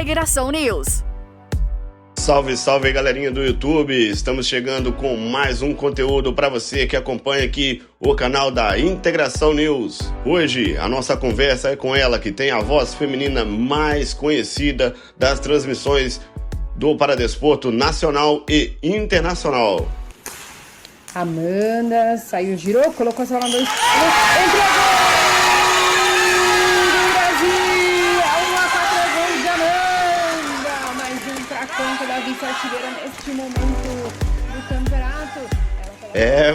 Integração News. Salve, salve, galerinha do YouTube! Estamos chegando com mais um conteúdo para você que acompanha aqui o canal da Integração News. Hoje a nossa conversa é com ela, que tem a voz feminina mais conhecida das transmissões do Paradesporto nacional e internacional. Amanda saiu, girou, colocou essa bola no entregou! Da vice-artilheira neste momento do campeonato.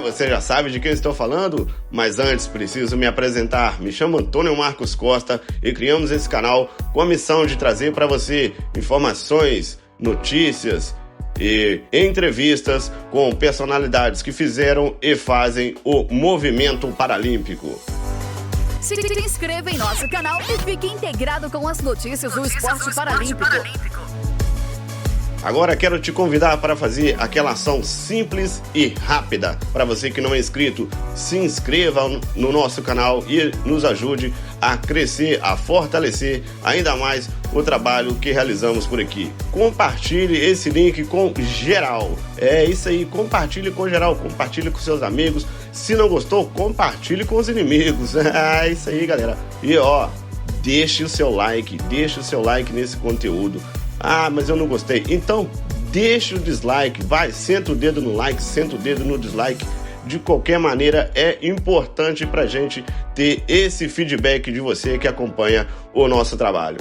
Você já sabe de quem estou falando? Mas antes preciso me apresentar. Me chamo Antônio Marcos Costa e criamos esse canal com a missão de trazer para você informações, notícias e entrevistas com personalidades que fizeram e fazem o movimento paralímpico. Se inscreva em nosso canal e fique integrado com as notícias do esporte paralímpico. Agora quero te convidar para fazer aquela ação simples e rápida. Para você que não é inscrito, se inscreva no nosso canal e nos ajude a crescer, a fortalecer ainda mais o trabalho que realizamos por aqui. Compartilhe esse link com geral. É isso aí, compartilhe com geral, compartilhe com seus amigos. Se não gostou, compartilhe com os inimigos. É isso aí, galera. E deixe o seu like nesse conteúdo. Mas eu não gostei. Então, deixa o dislike, senta o dedo no like, senta o dedo no dislike. De qualquer maneira, é importante pra gente ter esse feedback de você que acompanha o nosso trabalho.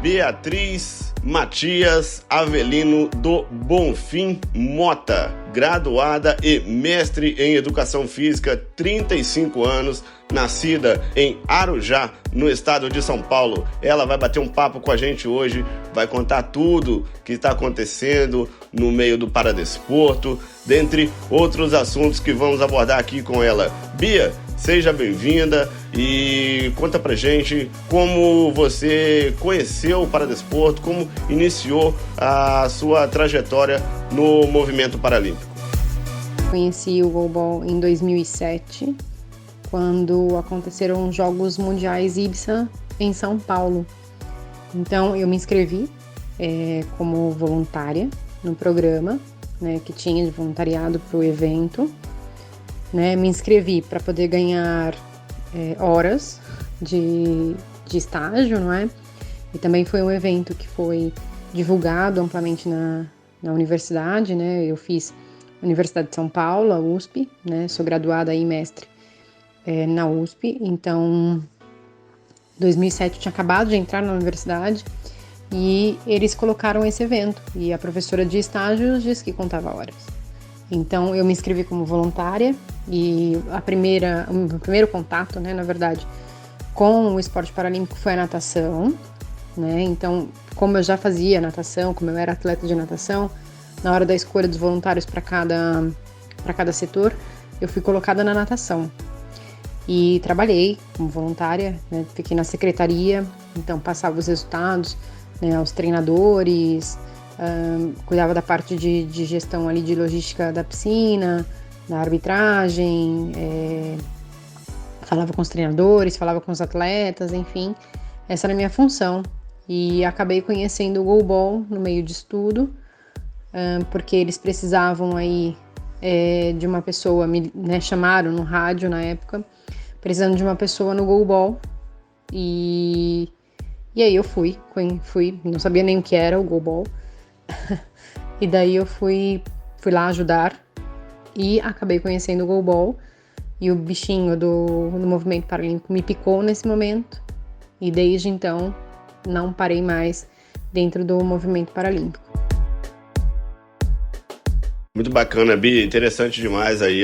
Beatriz Matias Avelino do Bonfim Mota, graduada e mestre em Educação Física, 35 anos, nascida em Arujá, no estado de São Paulo. Ela vai bater um papo com a gente hoje, vai contar tudo que está acontecendo no meio do paradesporto, dentre outros assuntos que vamos abordar aqui com ela. Bia, seja bem-vinda e conta pra gente como você conheceu o paradesporto, como iniciou a sua trajetória no movimento paralímpico. Conheci o goalball em 2007, quando aconteceram os Jogos Mundiais IBSA em São Paulo. Então eu me inscrevi como voluntária no programa, que tinha de voluntariado para o evento. Me inscrevi para poder ganhar horas de estágio, E também foi um evento que foi divulgado amplamente na universidade, Eu fiz Universidade de São Paulo, a USP, Sou graduada em mestre na USP. Então, em 2007 eu tinha acabado de entrar na universidade e eles colocaram esse evento. E a professora de estágios disse que contava horas. Então, eu me inscrevi como voluntária e o primeiro contato, na verdade, com o esporte paralímpico foi a natação, Então, como eu já fazia natação, como eu era atleta de natação, na hora da escolha dos voluntários para cada setor, eu fui colocada na natação. E trabalhei como voluntária, Fiquei na secretaria, então passava os resultados aos treinadores, cuidava da parte de gestão ali de logística da piscina, da arbitragem, falava com os treinadores, falava com os atletas, enfim, essa era a minha função. E acabei conhecendo o goalball no meio de estudo, porque eles precisavam aí de uma pessoa, me chamaram no rádio na época, precisando de uma pessoa no goalball, e aí eu fui, não sabia nem o que era o goalball, e daí eu fui lá ajudar, e acabei conhecendo o goalball, e o bichinho do movimento paralímpico me picou nesse momento, e desde então não parei mais dentro do movimento paralímpico. Muito bacana, Bia, interessante demais aí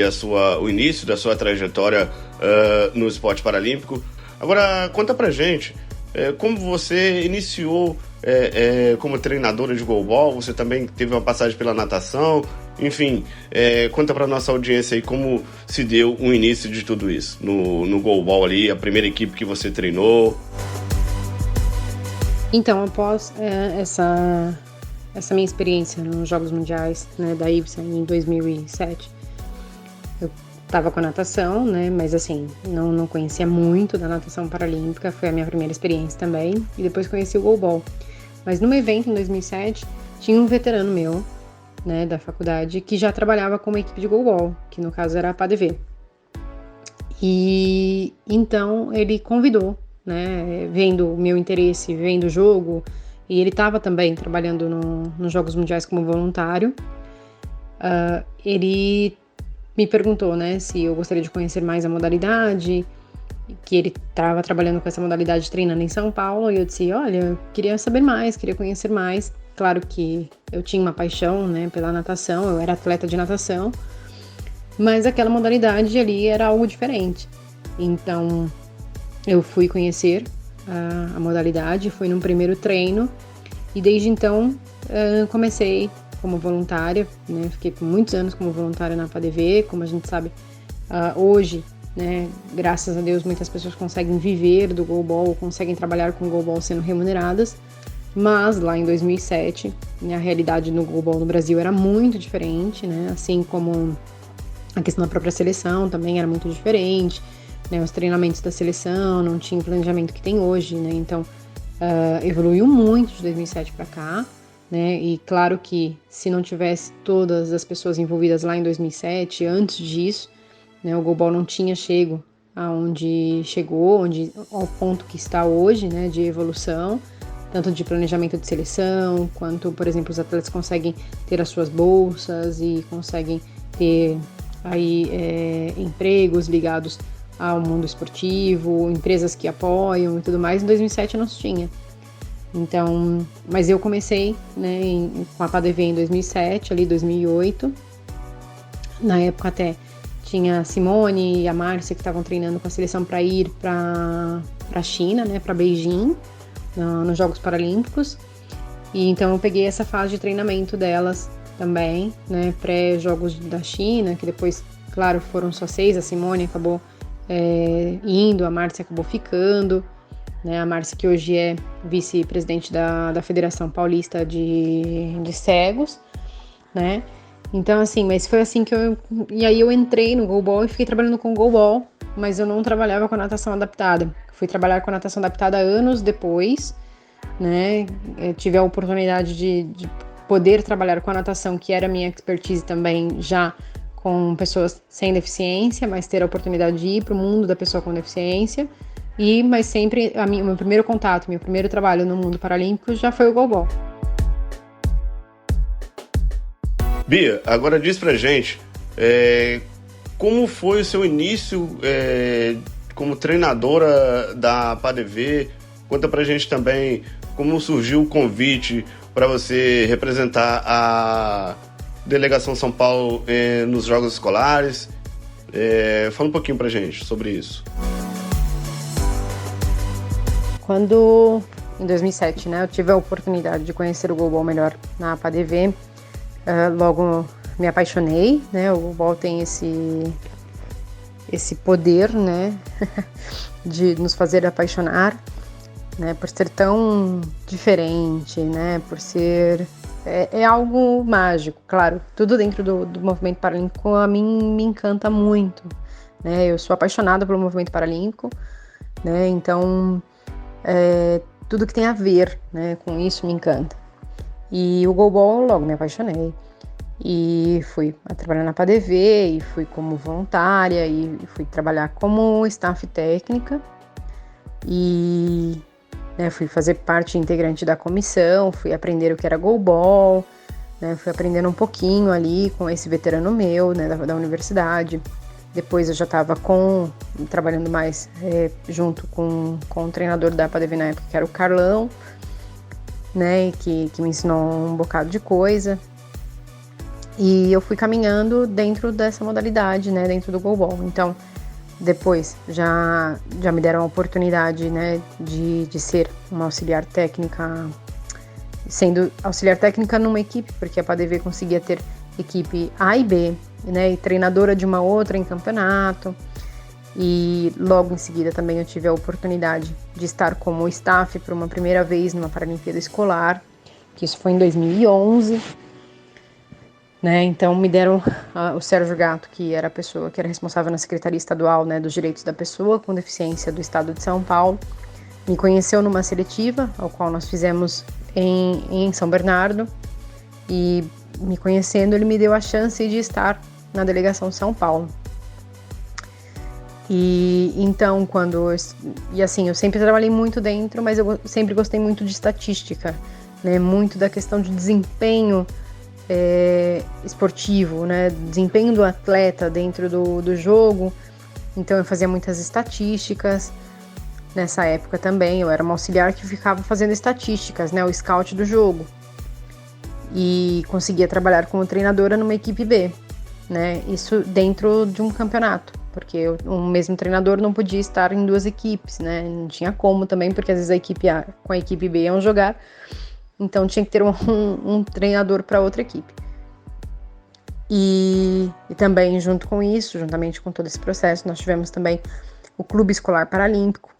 o início da sua trajetória no esporte paralímpico. Agora, conta pra gente, como você iniciou como treinadora de goalball, você também teve uma passagem pela natação, enfim, conta pra nossa audiência aí como se deu o início de tudo isso, no goalball ali, a primeira equipe que você treinou. Então, após essa minha experiência nos Jogos Mundiais, da IBSA em 2007, eu estava com a natação, né? Mas assim, não conhecia muito da natação paralímpica, foi a minha primeira experiência também. E depois conheci o goalball. Mas num evento em 2007, tinha um veterano meu, né, da faculdade, que já trabalhava com uma equipe de goalball, que no caso era a PADV. E então ele convidou, né, vendo o meu interesse, vendo o jogo, e ele estava também trabalhando nos Jogos Mundiais como voluntário. Ele me perguntou, né, se eu gostaria de conhecer mais a modalidade, que ele estava trabalhando com essa modalidade treinando em São Paulo, e eu disse, olha, eu queria saber mais, queria conhecer mais. Claro que eu tinha uma paixão, né, pela natação, eu era atleta de natação, mas aquela modalidade ali era algo diferente. Então, eu fui conhecer a modalidade, fui num primeiro treino, e desde então comecei como voluntária, né, fiquei por muitos anos como voluntária na PADV, como a gente sabe, hoje, né, graças a Deus, muitas pessoas conseguem viver do goalball, conseguem trabalhar com goalball sendo remuneradas, mas lá em 2007, né, a realidade no goalball no Brasil era muito diferente, né, assim como a questão da própria seleção também era muito diferente, né, os treinamentos da seleção não tinha o planejamento que tem hoje, né, então evoluiu muito de 2007 para cá, né, e claro que se não tivesse todas as pessoas envolvidas lá em 2007, antes disso, né, o goalball não tinha chego aonde chegou, ao ponto que está hoje, né, de evolução, tanto de planejamento de seleção, quanto, por exemplo, os atletas conseguem ter as suas bolsas e conseguem ter aí empregos ligados ao mundo esportivo, empresas que apoiam e tudo mais. Em 2007 não se tinha. Então, mas eu comecei, né, com a PADV em 2007, ali 2008. Na época até tinha a Simone e a Márcia que estavam treinando com a seleção para ir para a China, né, para Beijing, nos Jogos Paralímpicos. E então eu peguei essa fase de treinamento delas também, né, pré-Jogos da China, que depois, claro, foram só 6, a Simone acabou indo, a Márcia acabou ficando, né, a Márcia que hoje é vice-presidente da Federação Paulista de Cegos, né. Então, assim, mas foi assim que e aí eu entrei no goalball e fiquei trabalhando com goalball, mas eu não trabalhava com a natação adaptada. Fui trabalhar com a natação adaptada anos depois, né? Eu tive a oportunidade de poder trabalhar com a natação, que era a minha expertise também, já com pessoas sem deficiência, mas ter a oportunidade de ir para o mundo da pessoa com deficiência. Mas sempre, o meu primeiro contato, meu primeiro trabalho no mundo paralímpico já foi o goalball. Bia, agora diz pra gente, como foi o seu início como treinadora da PADV? Conta pra gente também como surgiu o convite para você representar a Delegação São Paulo nos Jogos Escolares. Fala um pouquinho pra gente sobre isso. Quando, em 2007, né, eu tive a oportunidade de conhecer o goalball melhor na PADV, logo me apaixonei, né? O goalball tem esse poder, né, de nos fazer apaixonar, né, por ser tão diferente, né, por ser algo mágico, claro, tudo dentro do movimento paralímpico a mim me encanta muito, né, eu sou apaixonada pelo movimento paralímpico, né, então tudo que tem a ver, né, com isso me encanta. E o goalball logo me apaixonei. E fui trabalhar na PADV, e fui como voluntária, e fui trabalhar como staff técnica. E fui fazer parte integrante da comissão, fui aprender o que era goalball, né, fui aprendendo um pouquinho ali com esse veterano meu, né, da universidade. Depois eu já estava trabalhando mais junto com o treinador da PADV na época, que era o Carlão, né, que me ensinou um bocado de coisa. E eu fui caminhando dentro dessa modalidade, né, dentro do goalball. Então, depois já me deram a oportunidade, né, de ser uma auxiliar técnica, sendo auxiliar técnica numa equipe, porque a PADV conseguia ter equipe A e B, né, e treinadora de uma outra em campeonato. E logo em seguida também eu tive a oportunidade de estar como staff por uma primeira vez numa Paralimpíada Escolar, que isso foi em 2011. né? Então me deram o Sérgio Gatto, que era a pessoa que era responsável na Secretaria Estadual, né, dos Direitos da Pessoa com Deficiência do Estado de São Paulo, me conheceu numa seletiva, ao qual nós fizemos em São Bernardo, e me conhecendo, ele me deu a chance de estar na delegação São Paulo. E então, eu sempre trabalhei muito dentro, mas eu sempre gostei muito de estatística, né, muito da questão de desempenho esportivo, né, desempenho do atleta dentro do jogo. Então eu fazia muitas estatísticas. Nessa época também eu era uma auxiliar que ficava fazendo estatísticas, né, o scout do jogo, e conseguia trabalhar como treinadora numa equipe B, né, isso dentro de um campeonato, porque um mesmo treinador não podia estar em duas equipes, né, não tinha como também, porque às vezes a equipe A com a equipe B iam jogar, então tinha que ter um treinador para outra equipe. E também junto com isso, juntamente com todo esse processo, nós tivemos também o Clube Escolar Paralímpico,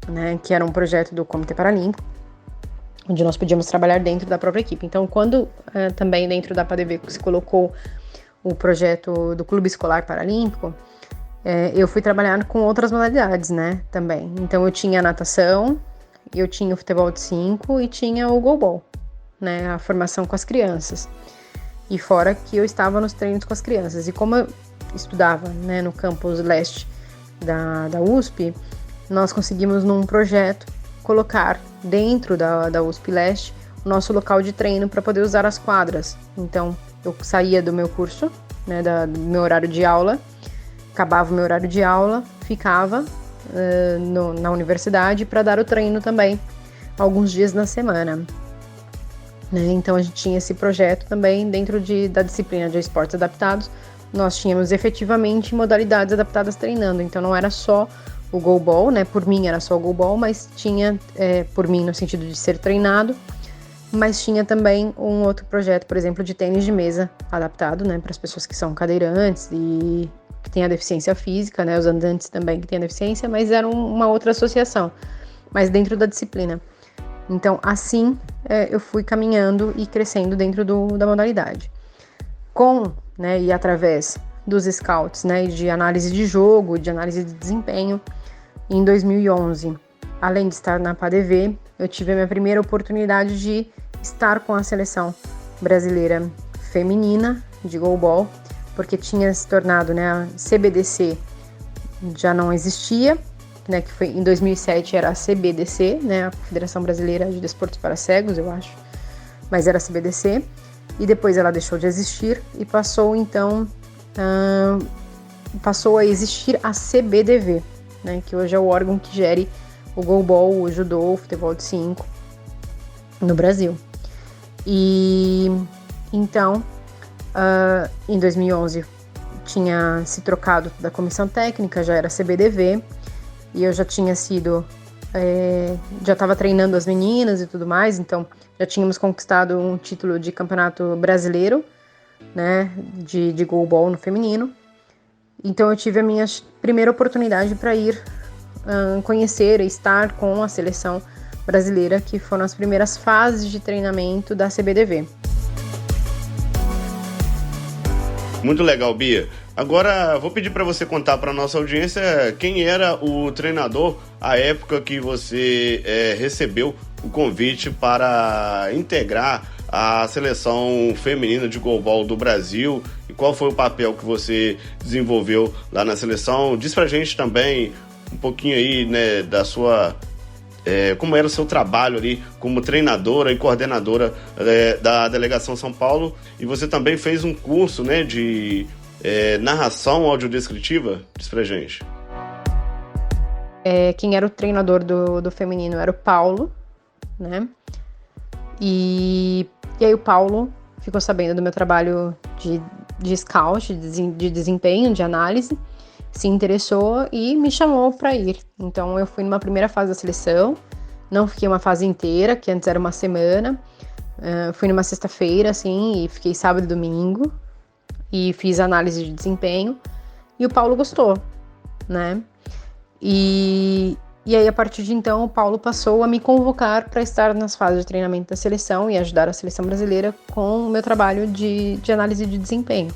né, que era um projeto do Comitê Paralímpico, onde nós podíamos trabalhar dentro da própria equipe. Então, quando também dentro da PADV se colocou o projeto do Clube Escolar Paralímpico, eu fui trabalhar com outras modalidades, né, também. Então, eu tinha a natação, eu tinha o futebol de 5 e tinha o goalball, né, a formação com as crianças. E fora que eu estava nos treinos com as crianças. E como eu estudava, né, no campus leste da USP, nós conseguimos num projeto colocar dentro da USP Leste o nosso local de treino para poder usar as quadras. Então eu saía do meu curso, né, do meu horário de aula, acabava o meu horário de aula, ficava na universidade para dar o treino também, alguns dias na semana. Né? Então a gente tinha esse projeto também dentro da disciplina de esportes adaptados. Nós tínhamos efetivamente modalidades adaptadas treinando, então não era só o goalball, né? Por mim era só o goalball, mas tinha, por mim no sentido de ser treinado, mas tinha também um outro projeto, por exemplo, de tênis de mesa adaptado, né? Para as pessoas que são cadeirantes e que têm a deficiência física, né? Os andantes também que têm a deficiência, mas era uma outra associação, mas dentro da disciplina. Então, assim, eu fui caminhando e crescendo dentro da modalidade. Né, e através dos scouts, né, de análise de jogo, de análise de desempenho, em 2011, além de estar na PADV, eu tive a minha primeira oportunidade de estar com a seleção brasileira feminina de goalball, porque tinha se tornado, né, a CBDC já não existia, né, que foi em 2007 era a CBDC, né, a Confederação Brasileira de Desportos para Cegos, eu acho, mas era a CBDC, e depois ela deixou de existir e passou a existir a CBDV, né, que hoje é o órgão que gere o goalball, o judô, o futebol de 5 no Brasil. E então, em 2011 tinha se trocado da comissão técnica, já era CBDV, e eu já tinha já estava treinando as meninas e tudo mais, então já tínhamos conquistado um título de campeonato brasileiro, né, de goalball no feminino. Então eu tive a minha primeira oportunidade para ir conhecer e estar com a seleção brasileira, que foram as primeiras fases de treinamento da CBDV. Muito legal, Bia. Agora vou pedir para você contar para nossa audiência quem era o treinador à época que você recebeu o convite para integrar a seleção feminina de goalball do Brasil e qual foi o papel que você desenvolveu lá na seleção. Diz pra gente também um pouquinho aí, né, da sua... como era o seu trabalho ali como treinadora e coordenadora da Delegação São Paulo, e você também fez um curso, né, de narração audiodescritiva. Diz pra gente. Quem era o treinador do feminino era o Paulo, né? E aí o Paulo ficou sabendo do meu trabalho de scout, de desempenho, de análise, se interessou e me chamou para ir. Então eu fui numa primeira fase da seleção, não fiquei uma fase inteira, que antes era uma semana, fui numa sexta-feira, assim, e fiquei sábado e domingo, e fiz análise de desempenho, e o Paulo gostou, né? E E aí, a partir de então, o Paulo passou a me convocar para estar nas fases de treinamento da seleção e ajudar a seleção brasileira com o meu trabalho de análise de desempenho.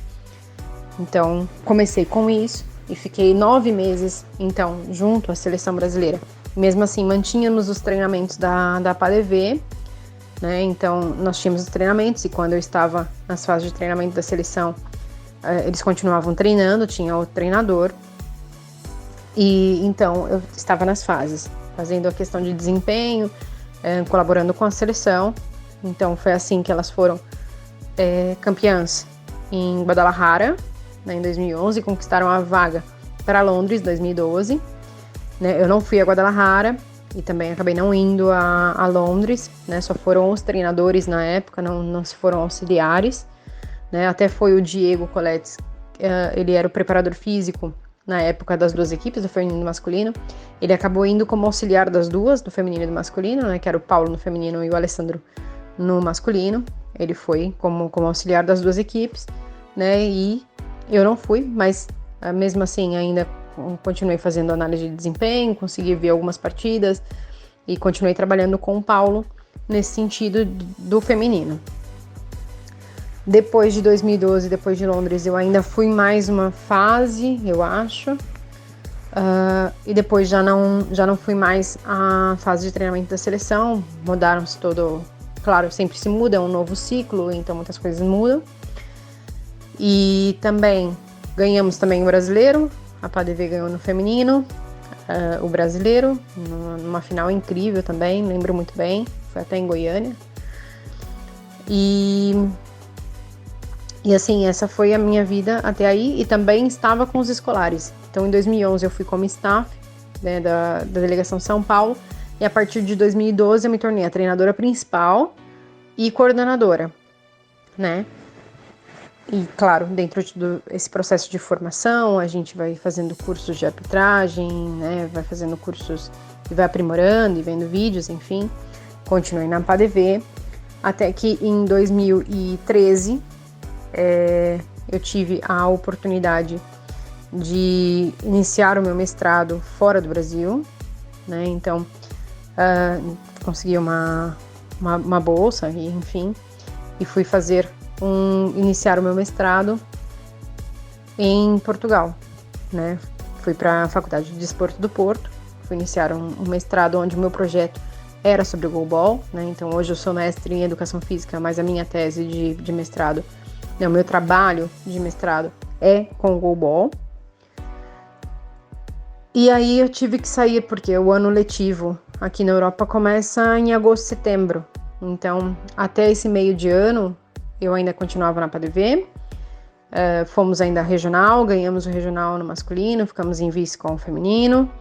Então, comecei com isso e fiquei 9 meses, então, junto à seleção brasileira. Mesmo assim, mantínhamos os treinamentos da PADV, né? Então, nós tínhamos os treinamentos e quando eu estava nas fases de treinamento da seleção, eles continuavam treinando, tinha o treinador. E então eu estava nas fases, fazendo a questão de desempenho, colaborando com a seleção. Então foi assim que elas foram campeãs em Guadalajara, né, em 2011, conquistaram a vaga para Londres em 2012. Né, eu não fui a Guadalajara e também acabei não indo a Londres, né, só foram os treinadores na época, não se foram auxiliares. Né, até foi o Diego Coletes, ele era o preparador físico na época das duas equipes, do feminino e do masculino. Ele acabou indo como auxiliar das duas, do feminino e do masculino, né, que era o Paulo no feminino e o Alessandro no masculino. Ele foi como auxiliar das duas equipes, né, e eu não fui, mas mesmo assim ainda continuei fazendo análise de desempenho, consegui ver algumas partidas e continuei trabalhando com o Paulo nesse sentido do feminino. Depois de 2012, depois de Londres, eu ainda fui mais uma fase, eu acho. E depois já não fui mais a fase de treinamento da seleção. Mudaram-se todo... Claro, sempre se muda, é um novo ciclo, então muitas coisas mudam. E também ganhamos também o brasileiro. A PADV ganhou no feminino, o brasileiro, numa final incrível também, lembro muito bem. Foi até em Goiânia. E assim, essa foi a minha vida até aí, e também estava com os escolares. Então, em 2011 eu fui como staff, né, da delegação São Paulo, e a partir de 2012 eu me tornei a treinadora principal e coordenadora, né? E claro, dentro desse processo de formação, a gente vai fazendo cursos de arbitragem, né, vai fazendo cursos e vai aprimorando e vendo vídeos, enfim. Continuei na PADV, até que em 2013... eu tive a oportunidade de iniciar o meu mestrado fora do Brasil, né? Então consegui uma bolsa, enfim, e fui iniciar o meu mestrado em Portugal, né? Fui para a Faculdade de Desporto do Porto, fui iniciar um mestrado onde o meu projeto era sobre o goalball, né? Então hoje eu sou mestre em Educação Física, mas a minha tese de mestrado, o meu trabalho de mestrado é com o goalball. E aí eu tive que sair porque o ano letivo aqui na Europa começa em agosto, setembro. Então, até esse meio de ano, eu ainda continuava na PADV. Fomos ainda regional, ganhamos o regional no masculino, ficamos em vice com o feminino.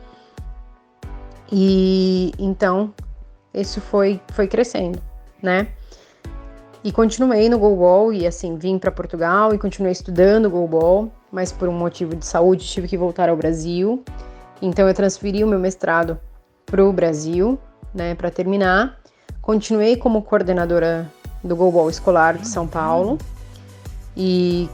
E então, isso foi crescendo, né? E continuei no goalball e assim, vim para Portugal e continuei estudando goalball, mas por um motivo de saúde tive que voltar ao Brasil. Então eu transferi o meu mestrado para o Brasil, né, para terminar. Continuei como coordenadora do goalball escolar de São Paulo e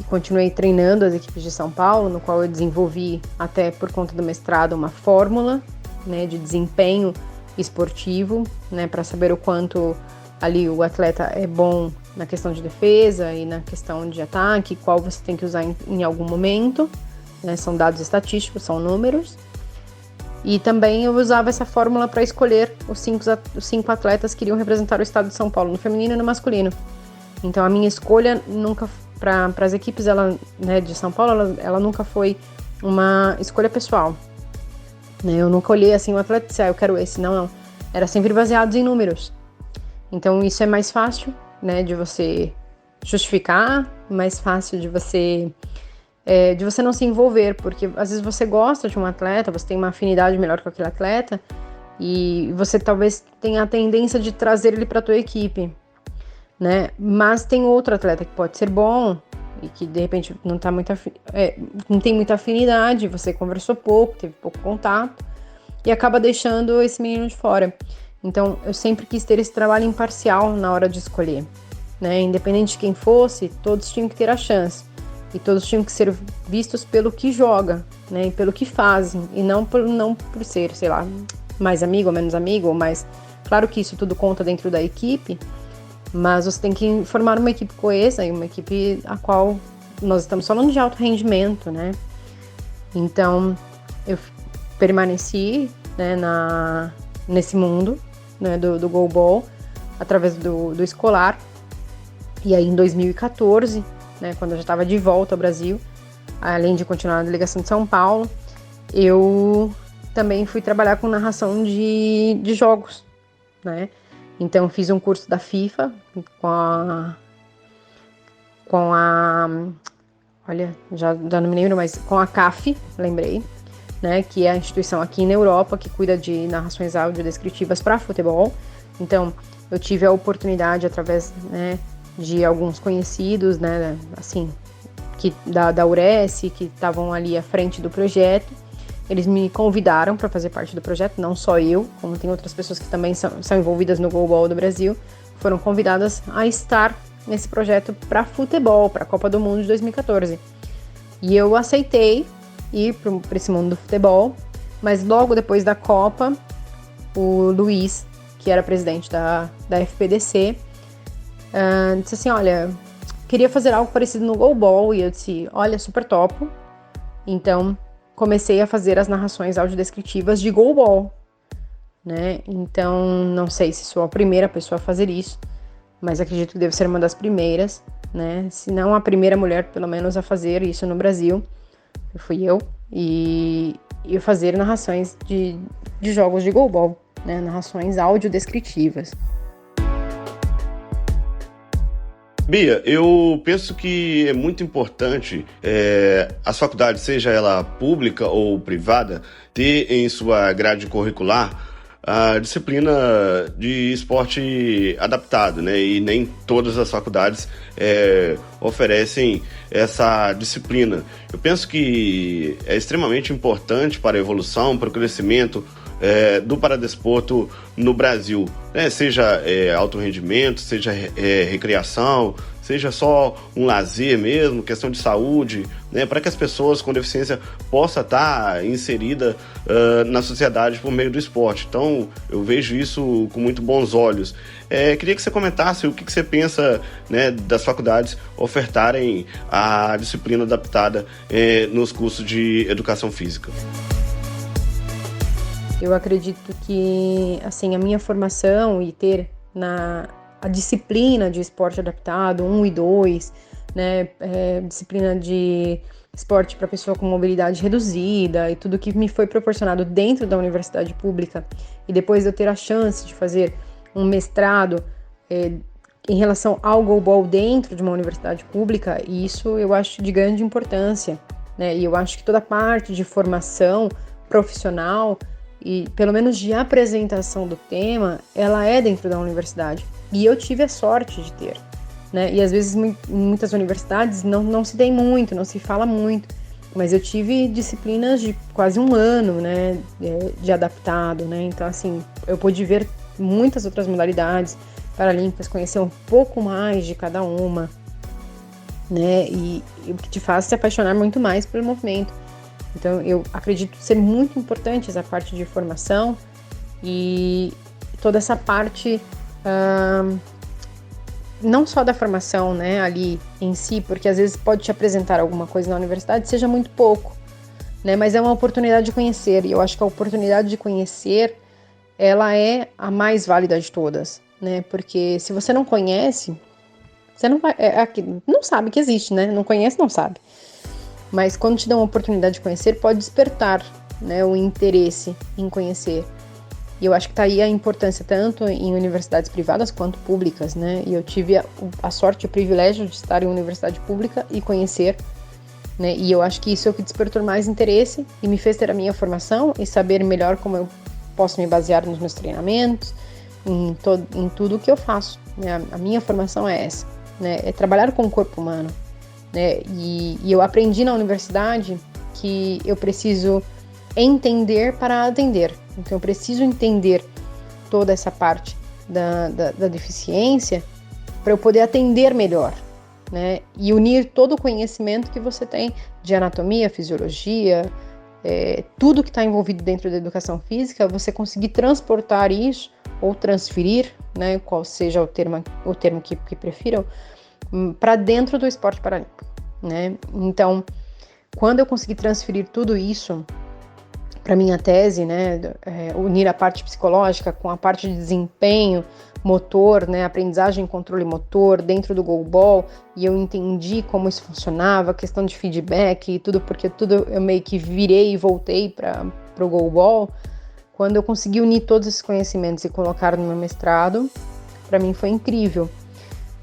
continuei treinando as equipes de São Paulo, no qual eu desenvolvi, até por conta do mestrado, uma fórmula, né, de desempenho esportivo, né, para saber o quanto ali o atleta é bom na questão de defesa e na questão de ataque, qual você tem que usar em algum momento, né? São dados estatísticos, são números. E também eu usava essa fórmula para escolher os cinco atletas que iriam representar o estado de São Paulo, no feminino e no masculino. Então a minha escolha nunca, para as equipes né, de São Paulo, ela nunca foi uma escolha pessoal. Né? Eu nunca olhei assim, o atleta disse, eu quero esse, não. Era sempre baseado em números. Então isso é mais fácil, né, de você justificar, mais fácil de você não se envolver, porque às vezes você gosta de um atleta, você tem uma afinidade melhor com aquele atleta e você talvez tenha a tendência de trazer ele para a tua equipe, né? Mas tem outro atleta que pode ser bom e que de repente não tem muita afinidade, você conversou pouco, teve pouco contato e acaba deixando esse menino de fora. Então, eu sempre quis ter esse trabalho imparcial na hora de escolher, né? Independente de quem fosse, todos tinham que ter a chance. E todos tinham que ser vistos pelo que joga, né, pelo que fazem, e não por ser, sei lá, mais amigo ou menos amigo, mas claro que isso tudo conta dentro da equipe, mas você tem que formar uma equipe coesa e uma equipe a qual nós estamos falando de alto rendimento, né? Então, eu permaneci, né, nesse mundo, né, do goalball, através do escolar. E aí, em 2014, né, quando eu já estava de volta ao Brasil, além de continuar na delegação de São Paulo, eu também fui trabalhar com narração de jogos, né? Então, fiz um curso da FIFA olha, já não me lembro, mas com a CAF, lembrei, né, que é a instituição aqui na Europa que cuida de narrações audiodescritivas para futebol. Então, eu tive a oportunidade, através, né, de alguns conhecidos, né, assim, da URES, que estavam ali à frente do projeto. Eles me convidaram para fazer parte do projeto, não só eu, como tem outras pessoas que também são envolvidas no goalball do Brasil, foram convidadas a estar nesse projeto para futebol, para a Copa do Mundo de 2014. E eu aceitei ir para esse mundo do futebol, mas logo depois da Copa, o Luiz, que era presidente da FPDC, disse assim, olha, queria fazer algo parecido no goalball, e eu disse, olha, super topo. Então, comecei a fazer as narrações audiodescritivas de goalball, né? Então, não sei se sou a primeira pessoa a fazer isso, mas acredito que devo ser uma das primeiras, né? Se não a primeira mulher, pelo menos, a fazer isso no Brasil. Fui eu, e fazer narrações de jogos de goalball, né? Narrações audiodescritivas. Bia, eu penso que é muito importante as faculdades, seja ela pública ou privada, ter em sua grade curricular a disciplina de esporte adaptado, né? E nem todas as faculdades oferecem essa disciplina. Eu penso que é extremamente importante para a evolução, para o crescimento do paradesporto no Brasil, né? Seja alto rendimento, seja recreação, seja só um lazer mesmo, questão de saúde, né? Para que as pessoas com deficiência possam estar inserida na sociedade por meio do esporte. Então, eu vejo isso com muito bons olhos. Queria que você comentasse o que você pensa, né, das faculdades ofertarem a disciplina adaptada nos cursos de educação física. Eu acredito que, assim, a minha formação e ter a disciplina de esporte adaptado 1 e 2, né, disciplina de esporte para pessoa com mobilidade reduzida e tudo que me foi proporcionado dentro da universidade pública, e depois de eu ter a chance de fazer um mestrado em relação ao goalball dentro de uma universidade pública, e isso eu acho de grande importância, né, e eu acho que toda a parte de formação profissional e pelo menos de apresentação do tema, ela é dentro da universidade. E eu tive a sorte de ter, né? E às vezes em muitas universidades não se tem muito, não se fala muito. Mas eu tive disciplinas de quase 1 ano, né? De adaptado, né? Então, assim, eu pude ver muitas outras modalidades paralímpicas, conhecer um pouco mais de cada uma, né? E o que te faz se apaixonar muito mais pelo movimento. Então, eu acredito ser muito importante essa parte de formação e toda essa parte, não só da formação, né, ali em si, porque às vezes pode te apresentar alguma coisa na universidade, seja muito pouco, né, mas é uma oportunidade de conhecer, e eu acho que a oportunidade de conhecer, ela é a mais válida de todas, né, porque se você não conhece, você não vai, não sabe que existe, né, não conhece, não sabe. Mas quando te dão a oportunidade de conhecer, pode despertar, né, o interesse em conhecer. E eu acho que está aí a importância tanto em universidades privadas quanto públicas, né? E eu tive a sorte e o privilégio de estar em universidade pública e conhecer, né? E eu acho que isso é o que despertou mais interesse e me fez ter a minha formação e saber melhor como eu posso me basear nos meus treinamentos, em tudo o que eu faço, né? A minha formação é essa, né? É trabalhar com o corpo humano. Né? E eu aprendi na universidade que eu preciso entender para atender. Então, eu preciso entender toda essa parte da deficiência para eu poder atender melhor, né? E unir todo o conhecimento que você tem de anatomia, fisiologia, tudo que está envolvido dentro da educação física, você conseguir transportar isso ou transferir, né, qual seja o termo que prefiram, para dentro do esporte paralímpico, né? Então, quando eu consegui transferir tudo isso para minha tese, né, unir a parte psicológica com a parte de desempenho motor, né, aprendizagem e controle motor dentro do goalball, e eu entendi como isso funcionava, a questão de feedback e tudo, porque tudo eu meio que virei e voltei para o goalball. Quando eu consegui unir todos esses conhecimentos e colocar no meu mestrado, para mim foi incrível,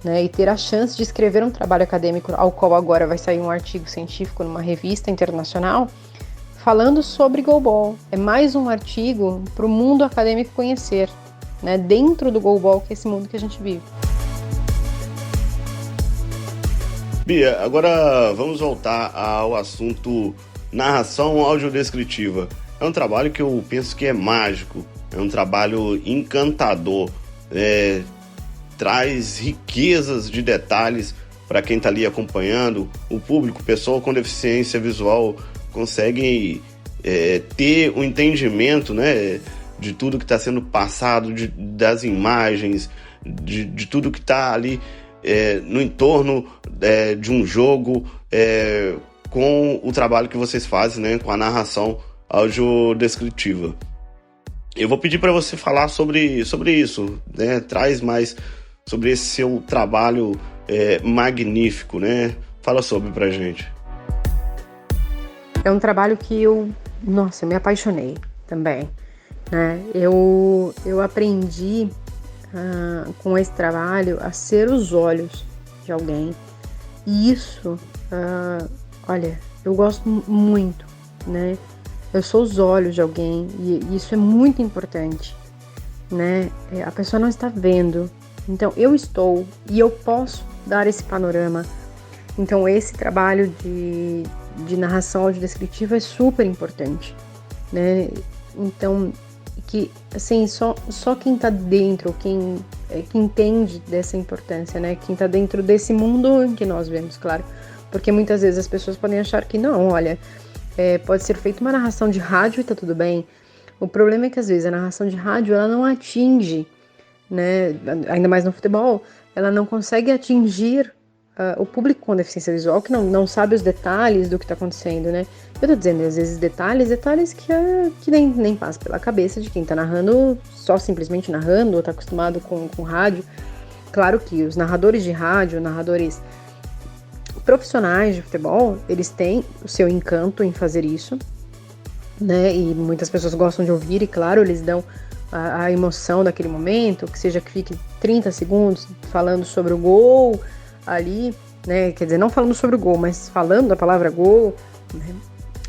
né, e ter a chance de escrever um trabalho acadêmico, ao qual agora vai sair um artigo científico numa revista internacional, falando sobre goalball. É mais um artigo para o mundo acadêmico conhecer, né, dentro do goalball, que é esse mundo que a gente vive. Bia, agora vamos voltar ao assunto narração audiodescritiva. É um trabalho que eu penso que é mágico, é um trabalho encantador, traz riquezas de detalhes para quem está ali acompanhando. O público, pessoal com deficiência visual, consegue ter um entendimento, né, de tudo que está sendo passado, das imagens, de tudo que está ali no entorno de um jogo, com o trabalho que vocês fazem, né, com a narração audiodescritiva. Eu vou pedir para você falar sobre isso, né, traz mais sobre esse seu trabalho magnífico, né? Fala sobre pra gente. É um trabalho que eu me apaixonei também, né? Eu aprendi com esse trabalho a ser os olhos de alguém. E isso, olha, eu gosto muito, né? Eu sou os olhos de alguém e isso é muito importante, né? A pessoa não está vendo, então eu estou e eu posso dar esse panorama. Então esse trabalho de narração audiodescritiva é super importante, né? Então, que assim, só quem tá dentro, quem entende dessa importância, né? Quem tá dentro desse mundo que nós vemos, claro. Porque muitas vezes as pessoas podem achar que não, olha, pode ser feita uma narração de rádio e tá tudo bem. O problema é que às vezes a narração de rádio, ela não atinge, né? Ainda mais no futebol, ela não consegue atingir o público com deficiência visual, que não sabe os detalhes do que está acontecendo, né? Eu tô dizendo, às vezes, detalhes que nem passa pela cabeça de quem tá narrando, só simplesmente narrando, ou tá acostumado com rádio. Claro que os narradores de rádio, narradores profissionais de futebol, eles têm o seu encanto em fazer isso, né? E muitas pessoas gostam de ouvir, e claro, eles dão a emoção daquele momento, que seja que fique 30 segundos falando sobre o gol ali, né? Quer dizer, não falando sobre o gol, mas falando a palavra gol, né?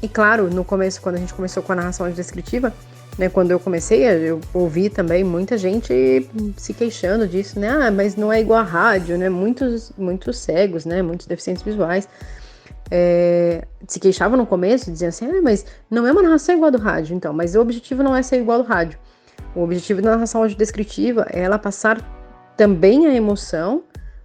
E claro, no começo, quando a gente começou com a narração descritiva, né, quando eu comecei, eu ouvi também muita gente se queixando disso, né? Ah, mas não é igual a rádio, né? Muitos cegos, né? Muitos deficientes visuais se queixavam no começo, diziam assim, mas não é uma narração igual a do rádio, então. Mas o objetivo não é ser igual ao rádio. O objetivo da narração audiodescritiva é ela passar também a emoção,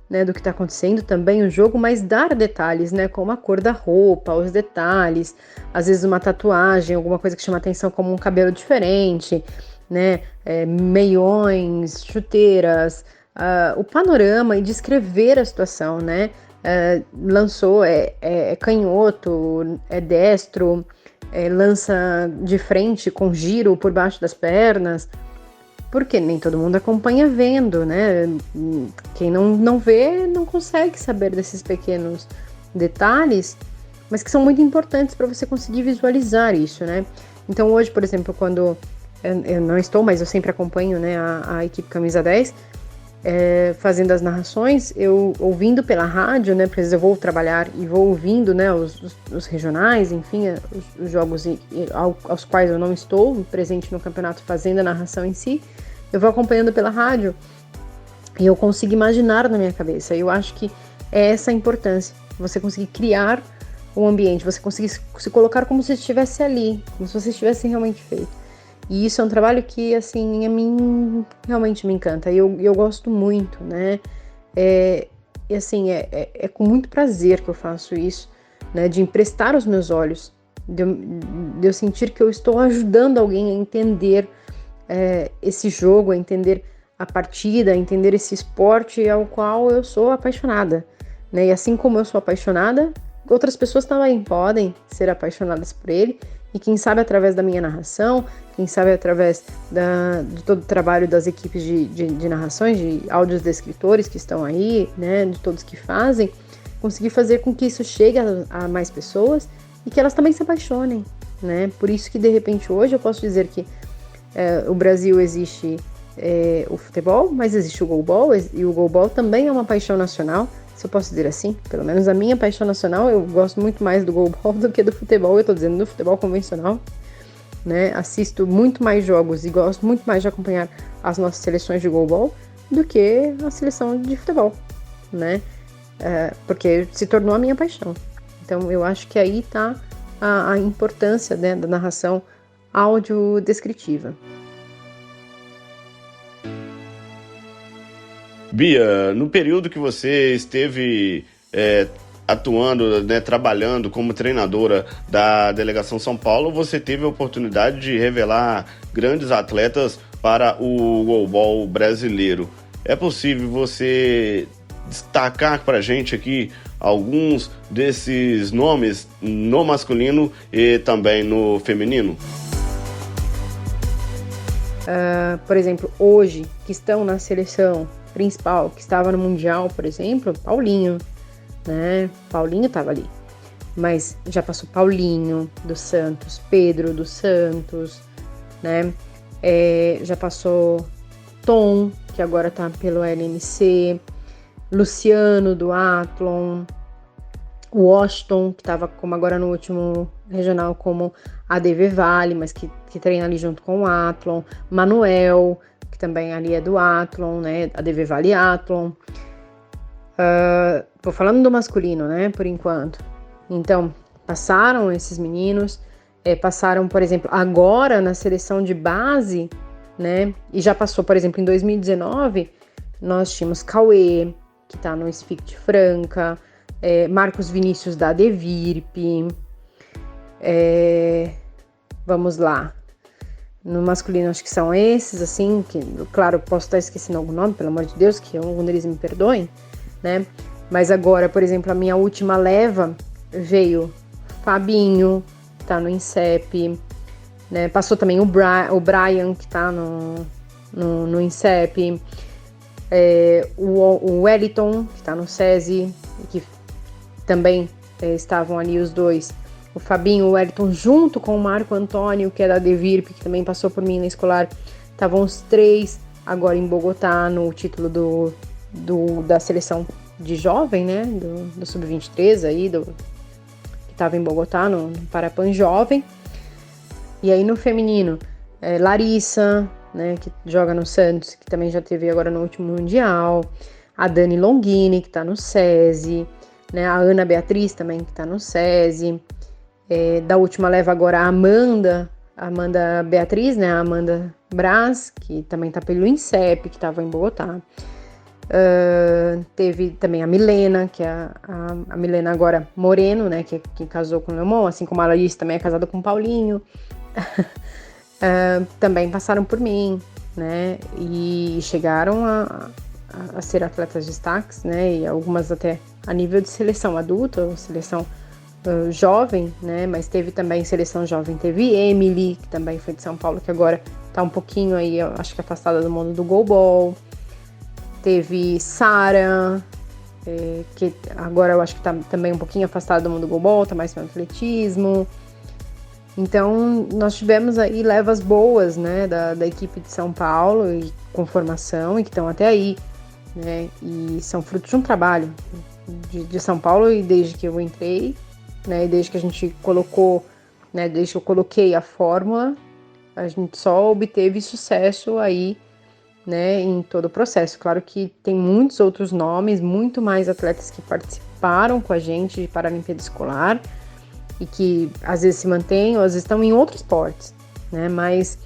né, do que está acontecendo, também o jogo, mas dar detalhes, né, como a cor da roupa, os detalhes, às vezes uma tatuagem, alguma coisa que chama atenção, como um cabelo diferente, né, meiões, chuteiras, o panorama e descrever a situação, né, lançou, é canhoto, é destro, lança de frente com giro por baixo das pernas, porque nem todo mundo acompanha vendo, né? Quem não vê não consegue saber desses pequenos detalhes, mas que são muito importantes para você conseguir visualizar isso, né? Então hoje, por exemplo, quando eu não estou, mas eu sempre acompanho, né, a equipe Camisa 10, fazendo as narrações, eu ouvindo pela rádio, né? Porque às vezes eu vou trabalhar e vou ouvindo, né, os regionais, enfim, os jogos aos quais eu não estou presente no campeonato fazendo a narração em si, eu vou acompanhando pela rádio e eu consigo imaginar na minha cabeça. Eu acho que é essa a importância, você conseguir criar um ambiente, você conseguir se colocar como se estivesse ali, como se você estivesse realmente feito. E isso é um trabalho que, assim, a mim realmente me encanta. E eu gosto muito, né? É com muito prazer que eu faço isso, né? De emprestar os meus olhos, de eu sentir que eu estou ajudando alguém a entender esse jogo, a entender a partida, a entender esse esporte ao qual eu sou apaixonada, né? E assim como eu sou apaixonada, outras pessoas também podem ser apaixonadas por ele, e quem sabe através da minha narração, quem sabe através de todo o trabalho das equipes de narrações, de audiodescritores que estão aí, né, de todos que fazem, conseguir fazer com que isso chegue a mais pessoas e que elas também se apaixonem, né? Por isso que de repente hoje eu posso dizer que o Brasil existe o futebol, mas existe o goalball, e o goalball também é uma paixão nacional, se eu posso dizer assim, pelo menos a minha paixão nacional, eu gosto muito mais do goalball do que do futebol, eu tô dizendo do futebol convencional, né? Assisto muito mais jogos e gosto muito mais de acompanhar as nossas seleções de goalball do que a seleção de futebol, né? Porque se tornou a minha paixão. Então eu acho que aí tá a importância, né, da narração audiodescritiva. Bia, no período que você esteve atuando, né, trabalhando como treinadora da Delegação São Paulo, você teve a oportunidade de revelar grandes atletas para o goalball brasileiro. É possível você destacar para a gente aqui alguns desses nomes no masculino e também no feminino? Por exemplo, hoje, que estão na seleção principal, que estava no Mundial, por exemplo, Paulinho, né? Paulinho estava ali. Mas já passou Paulinho dos Santos, Pedro dos Santos, né? Já passou Tom, que agora está pelo LMC, Luciano do Athlon, Washington, que estava como agora no último regional como ADV Vale, mas que treina ali junto com o Athlon, Manuel, que também ali é do Athlon, né, ADV Vale Athlon. Tô falando do masculino, né, por enquanto. Então, passaram esses meninos, passaram, por exemplo, agora na seleção de base, né, e já passou, por exemplo, em 2019, nós tínhamos Cauê, que tá no SFIC de Franca, Marcos Vinícius da Devirp, vamos lá, no masculino acho que são esses, assim, que, claro, posso estar esquecendo algum nome, pelo amor de Deus, que algum deles me perdoem, né, mas agora, por exemplo, a minha última leva veio Fabinho, que tá no INSEP, né, passou também o Brian, que tá no INSEP, o Wellington, que tá no SESI, que também estavam ali os dois, o Fabinho, o Wellington, junto com o Marco Antônio, que é da Devirp, que também passou por mim na escolar, estavam os três agora em Bogotá, no título da seleção de jovem, né, do Sub-23 aí, que estava em Bogotá, no Parapan Jovem. E aí no feminino, Larissa, né, que joga no Santos, que também já teve agora no último Mundial, a Dani Longini, que está no SESI, né, a Ana Beatriz também, que está no SESI, da última leva agora a Amanda Beatriz, né, a Amanda Braz, que também está pelo INSEP, que estava em Bogotá. Teve também a Milena, que é a Milena agora Moreno, né, que casou com o Leomon, assim como a Larissa também é casada com o Paulinho. Também passaram por mim, né, e chegaram a ser atletas destaques, né, e algumas até a nível de seleção adulta, ou seleção jovem, né, mas teve também seleção jovem, teve Emily, que também foi de São Paulo, que agora tá um pouquinho aí, eu acho que afastada do mundo do goalball, teve Sara, que agora eu acho que tá também um pouquinho afastada do mundo do goalball, tá mais no atletismo. Então, nós tivemos aí levas boas, né, da equipe de São Paulo, e com formação, e que estão até aí, né, e são frutos de um trabalho de São Paulo, e desde que eu entrei, né, e desde que a gente colocou, né, desde que eu coloquei a fórmula, a gente só obteve sucesso aí, né, em todo o processo. Claro que tem muitos outros nomes, muito mais atletas que participaram com a gente de Paralimpíada Escolar, e que às vezes se mantêm, ou às vezes estão em outros esportes, né? Mas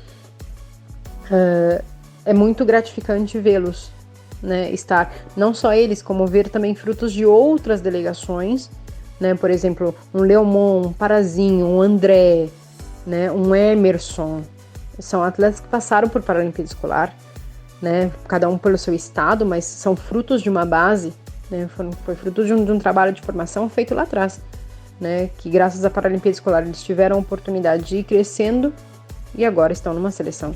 é muito gratificante vê-los, né, estar, não só eles, como ver também frutos de outras delegações, né? Por exemplo, um Leomon, um Parazinho, um André, né? Um Emerson. São atletas que passaram por Paralimpíada Escolar, né? Cada um pelo seu estado, mas são frutos de uma base, né? Foi fruto de um trabalho de formação feito lá atrás, né? Que graças à Paralimpíada Escolar eles tiveram a oportunidade de ir crescendo e agora estão numa seleção.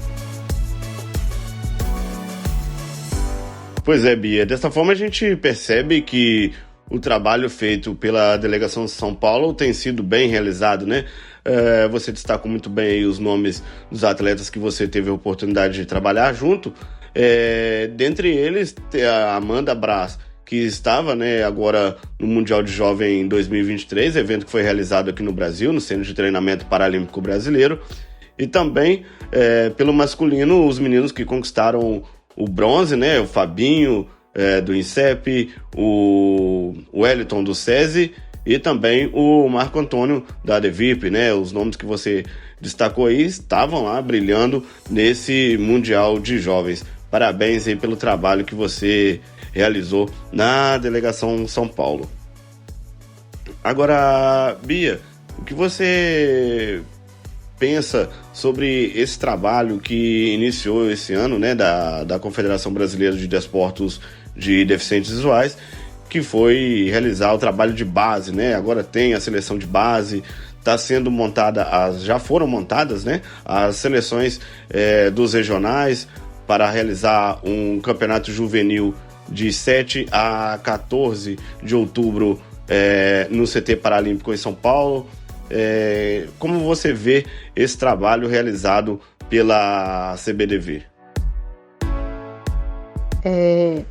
Pois é, Bia. Dessa forma a gente percebe que o trabalho feito pela delegação de São Paulo tem sido bem realizado, né? Você destacou muito bem aí os nomes dos atletas que você teve a oportunidade de trabalhar junto. Dentre eles, a Amanda Braz, que estava, né, agora no Mundial de Jovem 2023, evento que foi realizado aqui no Brasil, no Centro de Treinamento Paralímpico Brasileiro. E também, pelo masculino, os meninos que conquistaram o bronze, né? O Fabinho, do INSEP, o Wellington do SESI e também o Marco Antônio da ADVIP, né? Os nomes que você destacou aí estavam lá brilhando nesse Mundial de Jovens. Parabéns aí pelo trabalho que você realizou na delegação São Paulo. Agora, Bia, o que você pensa sobre esse trabalho que iniciou esse ano, né, da Confederação Brasileira de Desportos de Deficientes Visuais, que foi realizar o trabalho de base, né? Agora tem a seleção de base, está sendo montada, já foram montadas, né, as seleções dos regionais para realizar um campeonato juvenil de 7 a 14 de outubro no CT Paralímpico em São Paulo. Como você vê esse trabalho realizado pela CBDV?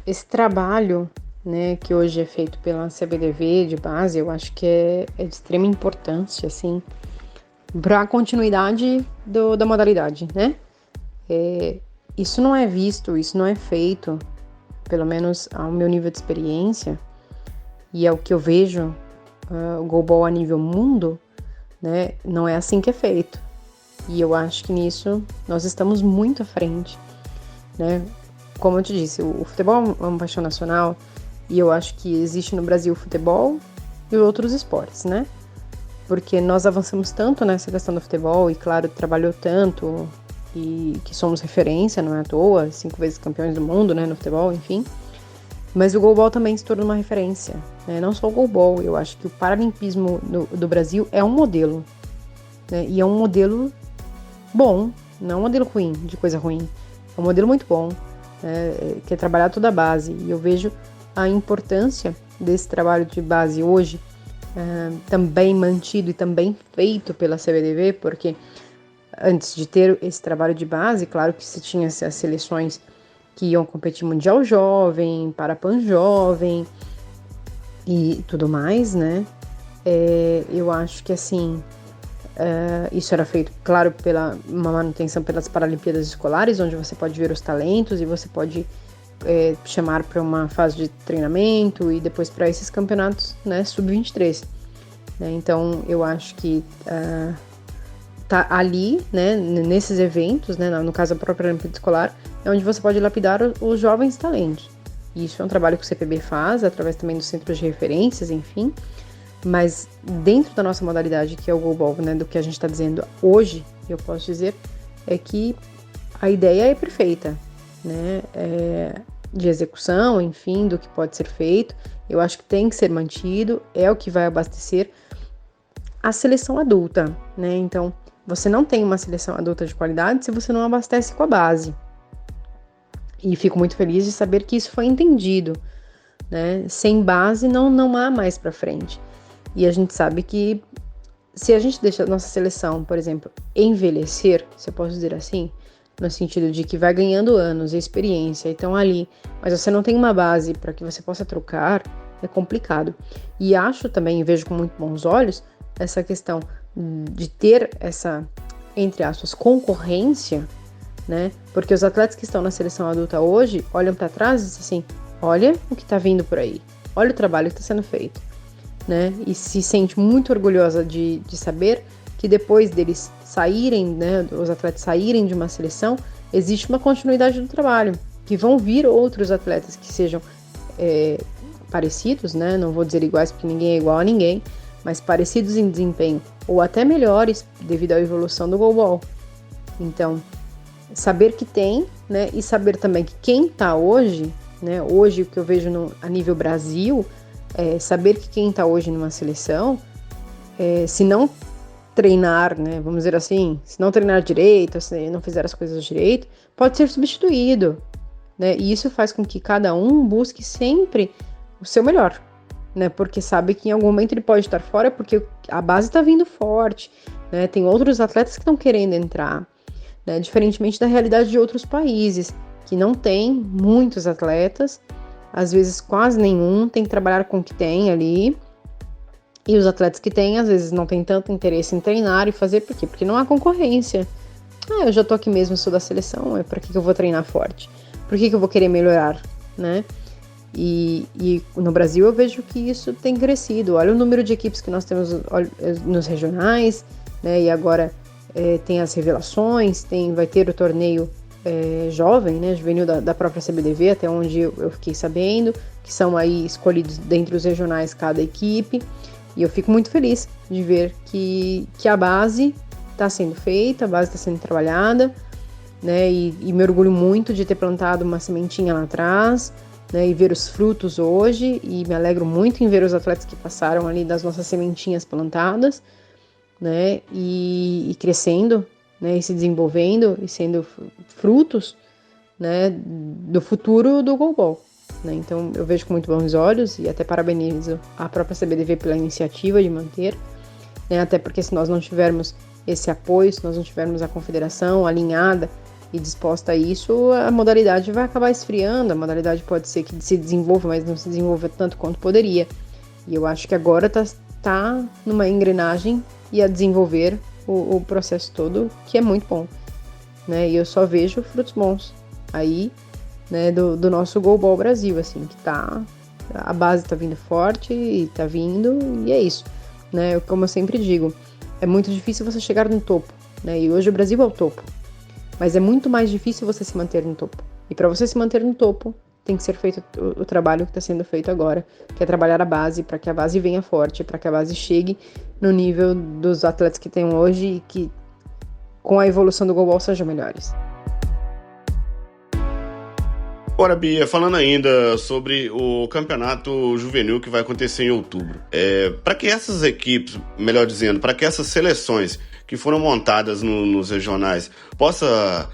Esse trabalho, né, que hoje é feito pela CBDV de base, eu acho que é de extrema importância, assim, para a continuidade da modalidade, né? Isso não é visto, isso não é feito, pelo menos ao meu nível de experiência e ao que eu vejo o goalball a nível mundo, né? Não é assim que é feito. E eu acho que nisso nós estamos muito à frente, né? Como eu te disse, o futebol é uma paixão nacional e eu acho que existe no Brasil o futebol e outros esportes, né? Porque nós avançamos tanto nessa questão do futebol e, claro, trabalhou tanto e que somos referência, não é à toa, 5 vezes campeões do mundo, né, no futebol, enfim. Mas o goalball também se tornou uma referência, né? Não só o goalball, eu acho que o paralimpismo do Brasil é um modelo, né? E é um modelo bom, não é um modelo ruim, de coisa ruim. É um modelo muito bom, que é trabalhar toda a base. E eu vejo a importância desse trabalho de base hoje, também mantido e também feito pela CBDV, porque antes de ter esse trabalho de base, claro que se tinha as seleções que iam competir Mundial Jovem, Parapan Jovem e tudo mais, né? Eu acho que, assim, isso era feito, claro, pela uma manutenção pelas Paralimpíadas Escolares, onde você pode ver os talentos e você pode chamar para uma fase de treinamento e depois para esses campeonatos, né, sub-23. Né? Então, eu acho que tá ali, né, nesses eventos, né, no caso a própria Paralimpíada Escolar, é onde você pode lapidar os jovens talentos. E isso é um trabalho que o CPB faz, através também dos centros de referências, enfim. Mas dentro da nossa modalidade, que é o goalball, né, do que a gente está dizendo hoje, eu posso dizer, é que a ideia é perfeita, né, de execução, enfim, do que pode ser feito. Eu acho que tem que ser mantido, é o que vai abastecer a seleção adulta, né? Então, você não tem uma seleção adulta de qualidade se você não abastece com a base. E fico muito feliz de saber que isso foi entendido, né? Sem base não há mais para frente. E a gente sabe que se a gente deixa a nossa seleção, por exemplo, envelhecer, se eu posso dizer assim, no sentido de que vai ganhando anos e experiência, então ali, mas você não tem uma base para que você possa trocar, é complicado. E acho também, e vejo com muito bons olhos, essa questão de ter essa, entre aspas, concorrência, né? Porque os atletas que estão na seleção adulta hoje olham para trás e dizem assim, olha o que está vindo por aí, olha o trabalho que está sendo feito, né? E se sente muito orgulhosa de saber que depois deles saírem, né, os atletas saírem de uma seleção, existe uma continuidade do trabalho, que vão vir outros atletas que sejam parecidos, né? Não vou dizer iguais porque ninguém é igual a ninguém, mas parecidos em desempenho, ou até melhores devido à evolução do goalball. Então, saber que tem, né? E saber também que quem tá hoje, né? Hoje, o que eu vejo a nível Brasil, saber que quem tá hoje numa seleção, se não treinar, né? Vamos dizer assim, se não treinar direito, se não fizer as coisas direito, pode ser substituído, né? E isso faz com que cada um busque sempre o seu melhor, né? Porque sabe que em algum momento ele pode estar fora porque a base está vindo forte, né? Tem outros atletas que estão querendo entrar, né? Diferentemente da realidade de outros países, que não tem muitos atletas, às vezes quase nenhum, tem que trabalhar com o que tem ali. E os atletas que têm, às vezes, não têm tanto interesse em treinar e fazer, por quê? Porque não há concorrência. Eu já tô aqui mesmo, sou da seleção, pra que eu vou treinar forte? Por que eu vou querer melhorar, né? E no Brasil eu vejo que isso tem crescido. Olha o número de equipes que nós temos nos regionais, né? E agora tem as revelações, vai ter o torneio jovem, né? Juvenil da própria CBDV, até onde eu fiquei sabendo, que são aí escolhidos dentre os regionais cada equipe. E eu fico muito feliz de ver que a base está sendo feita, a base está sendo trabalhada, né? E me orgulho muito de ter plantado uma sementinha lá atrás, né? E ver os frutos hoje. E me alegro muito em ver os atletas que passaram ali das nossas sementinhas plantadas, né? E crescendo, né? E se desenvolvendo e sendo frutos, né? Do futuro do goalball. Então eu vejo com muito bons olhos e até parabenizo a própria CBDV pela iniciativa de manter, né? Até porque se nós não tivermos esse apoio, se nós não tivermos a confederação alinhada e disposta a isso, a modalidade vai acabar esfriando, a modalidade pode ser que se desenvolva, mas não se desenvolva tanto quanto poderia. E eu acho que agora tá numa engrenagem e a desenvolver o processo todo, que é muito bom, né? E eu só vejo frutos bons aí, né, do nosso goalball Brasil, assim, que a base tá vindo forte e tá vindo, e é isso, né? Como eu sempre digo, é muito difícil você chegar no topo, né? E hoje o Brasil é o topo, mas é muito mais difícil você se manter no topo. E para você se manter no topo, tem que ser feito o trabalho que está sendo feito agora, que é trabalhar a base, para que a base venha forte, para que a base chegue no nível dos atletas que tem hoje e que, com a evolução do goalball, sejam melhores. Ora, Bia, falando ainda sobre o campeonato juvenil que vai acontecer em outubro, para que essas equipes, melhor dizendo, para que essas seleções que foram montadas nos regionais possa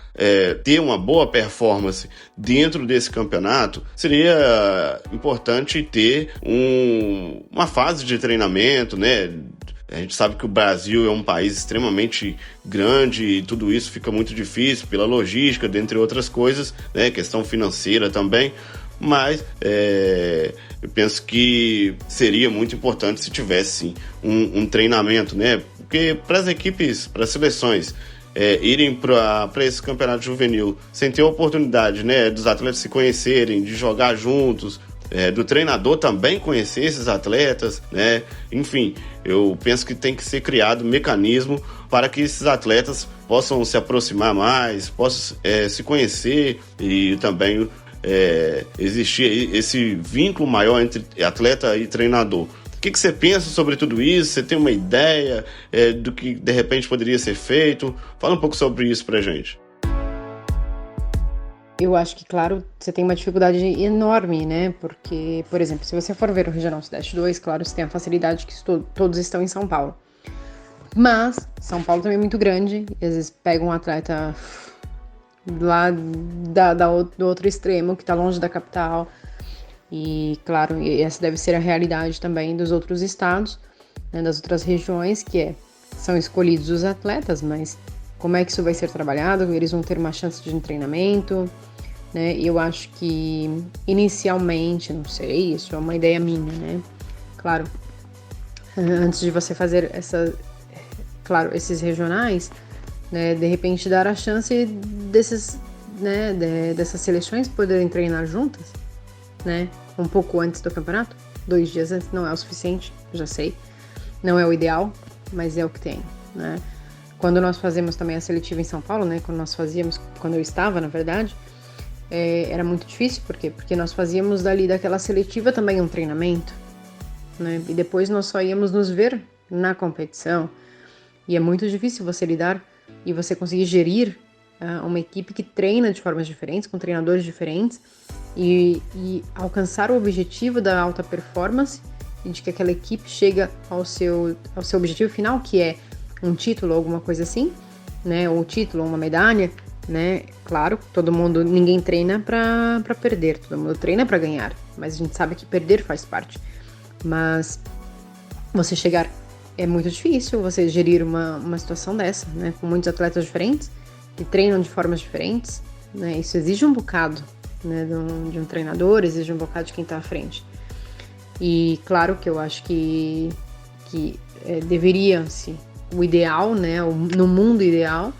ter uma boa performance dentro desse campeonato, seria importante ter uma fase de treinamento, né? A gente sabe que o Brasil é um país extremamente grande e tudo isso fica muito difícil pela logística, dentre outras coisas, né? Questão financeira também, mas eu penso que seria muito importante se tivesse sim, um treinamento, né? Porque para as equipes, para as seleções irem para esse campeonato juvenil sem ter a oportunidade, né, dos atletas se conhecerem, de jogar juntos, do treinador também conhecer esses atletas, né? Enfim, eu penso que tem que ser criado um mecanismo para que esses atletas possam se aproximar mais, possam se conhecer e também existir esse vínculo maior entre atleta e treinador. O que você pensa sobre tudo isso? Você tem uma ideia do que de repente poderia ser feito? Fala um pouco sobre isso pra gente. Eu acho que, claro, você tem uma dificuldade enorme, né? Porque, por exemplo, se você for ver o Regional Sudeste 2, claro, você tem a facilidade que todos estão em São Paulo. Mas São Paulo também é muito grande, e às vezes pega um atleta lá do outro extremo, que está longe da capital. E, claro, essa deve ser a realidade também dos outros estados, né, das outras regiões, que são escolhidos os atletas, mas como é que isso vai ser trabalhado? Eles vão ter uma chance de treinamento, né? Eu acho que inicialmente, não sei, isso é uma ideia minha, né? Claro, antes de você fazer esses regionais, né, de repente dar a chance dessas seleções poderem treinar juntas, né? Um pouco antes do campeonato, 2 dias antes, não é o suficiente, já sei, não é o ideal, mas é o que tem, né? Quando nós fazemos também a seletiva em São Paulo, né? Quando eu estava, na verdade, era muito difícil, por quê? Porque nós fazíamos daquela seletiva também um treinamento, né? E depois nós só íamos nos ver na competição. E é muito difícil você lidar e você conseguir gerir uma equipe que treina de formas diferentes, com treinadores diferentes, e alcançar o objetivo da alta performance e de que aquela equipe chega ao seu objetivo final, que é um título, alguma coisa assim, né? Ou um título, uma medalha, né? Claro, ninguém treina para perder, todo mundo treina para ganhar, mas a gente sabe que perder faz parte. Mas você chegar, é muito difícil você gerir uma situação dessa, né? Com muitos atletas diferentes, que treinam de formas diferentes, né? Isso exige um bocado, né? De um treinador, exige um bocado de quem está à frente. E claro que eu acho que deveria-se, o ideal, né? No mundo ideal,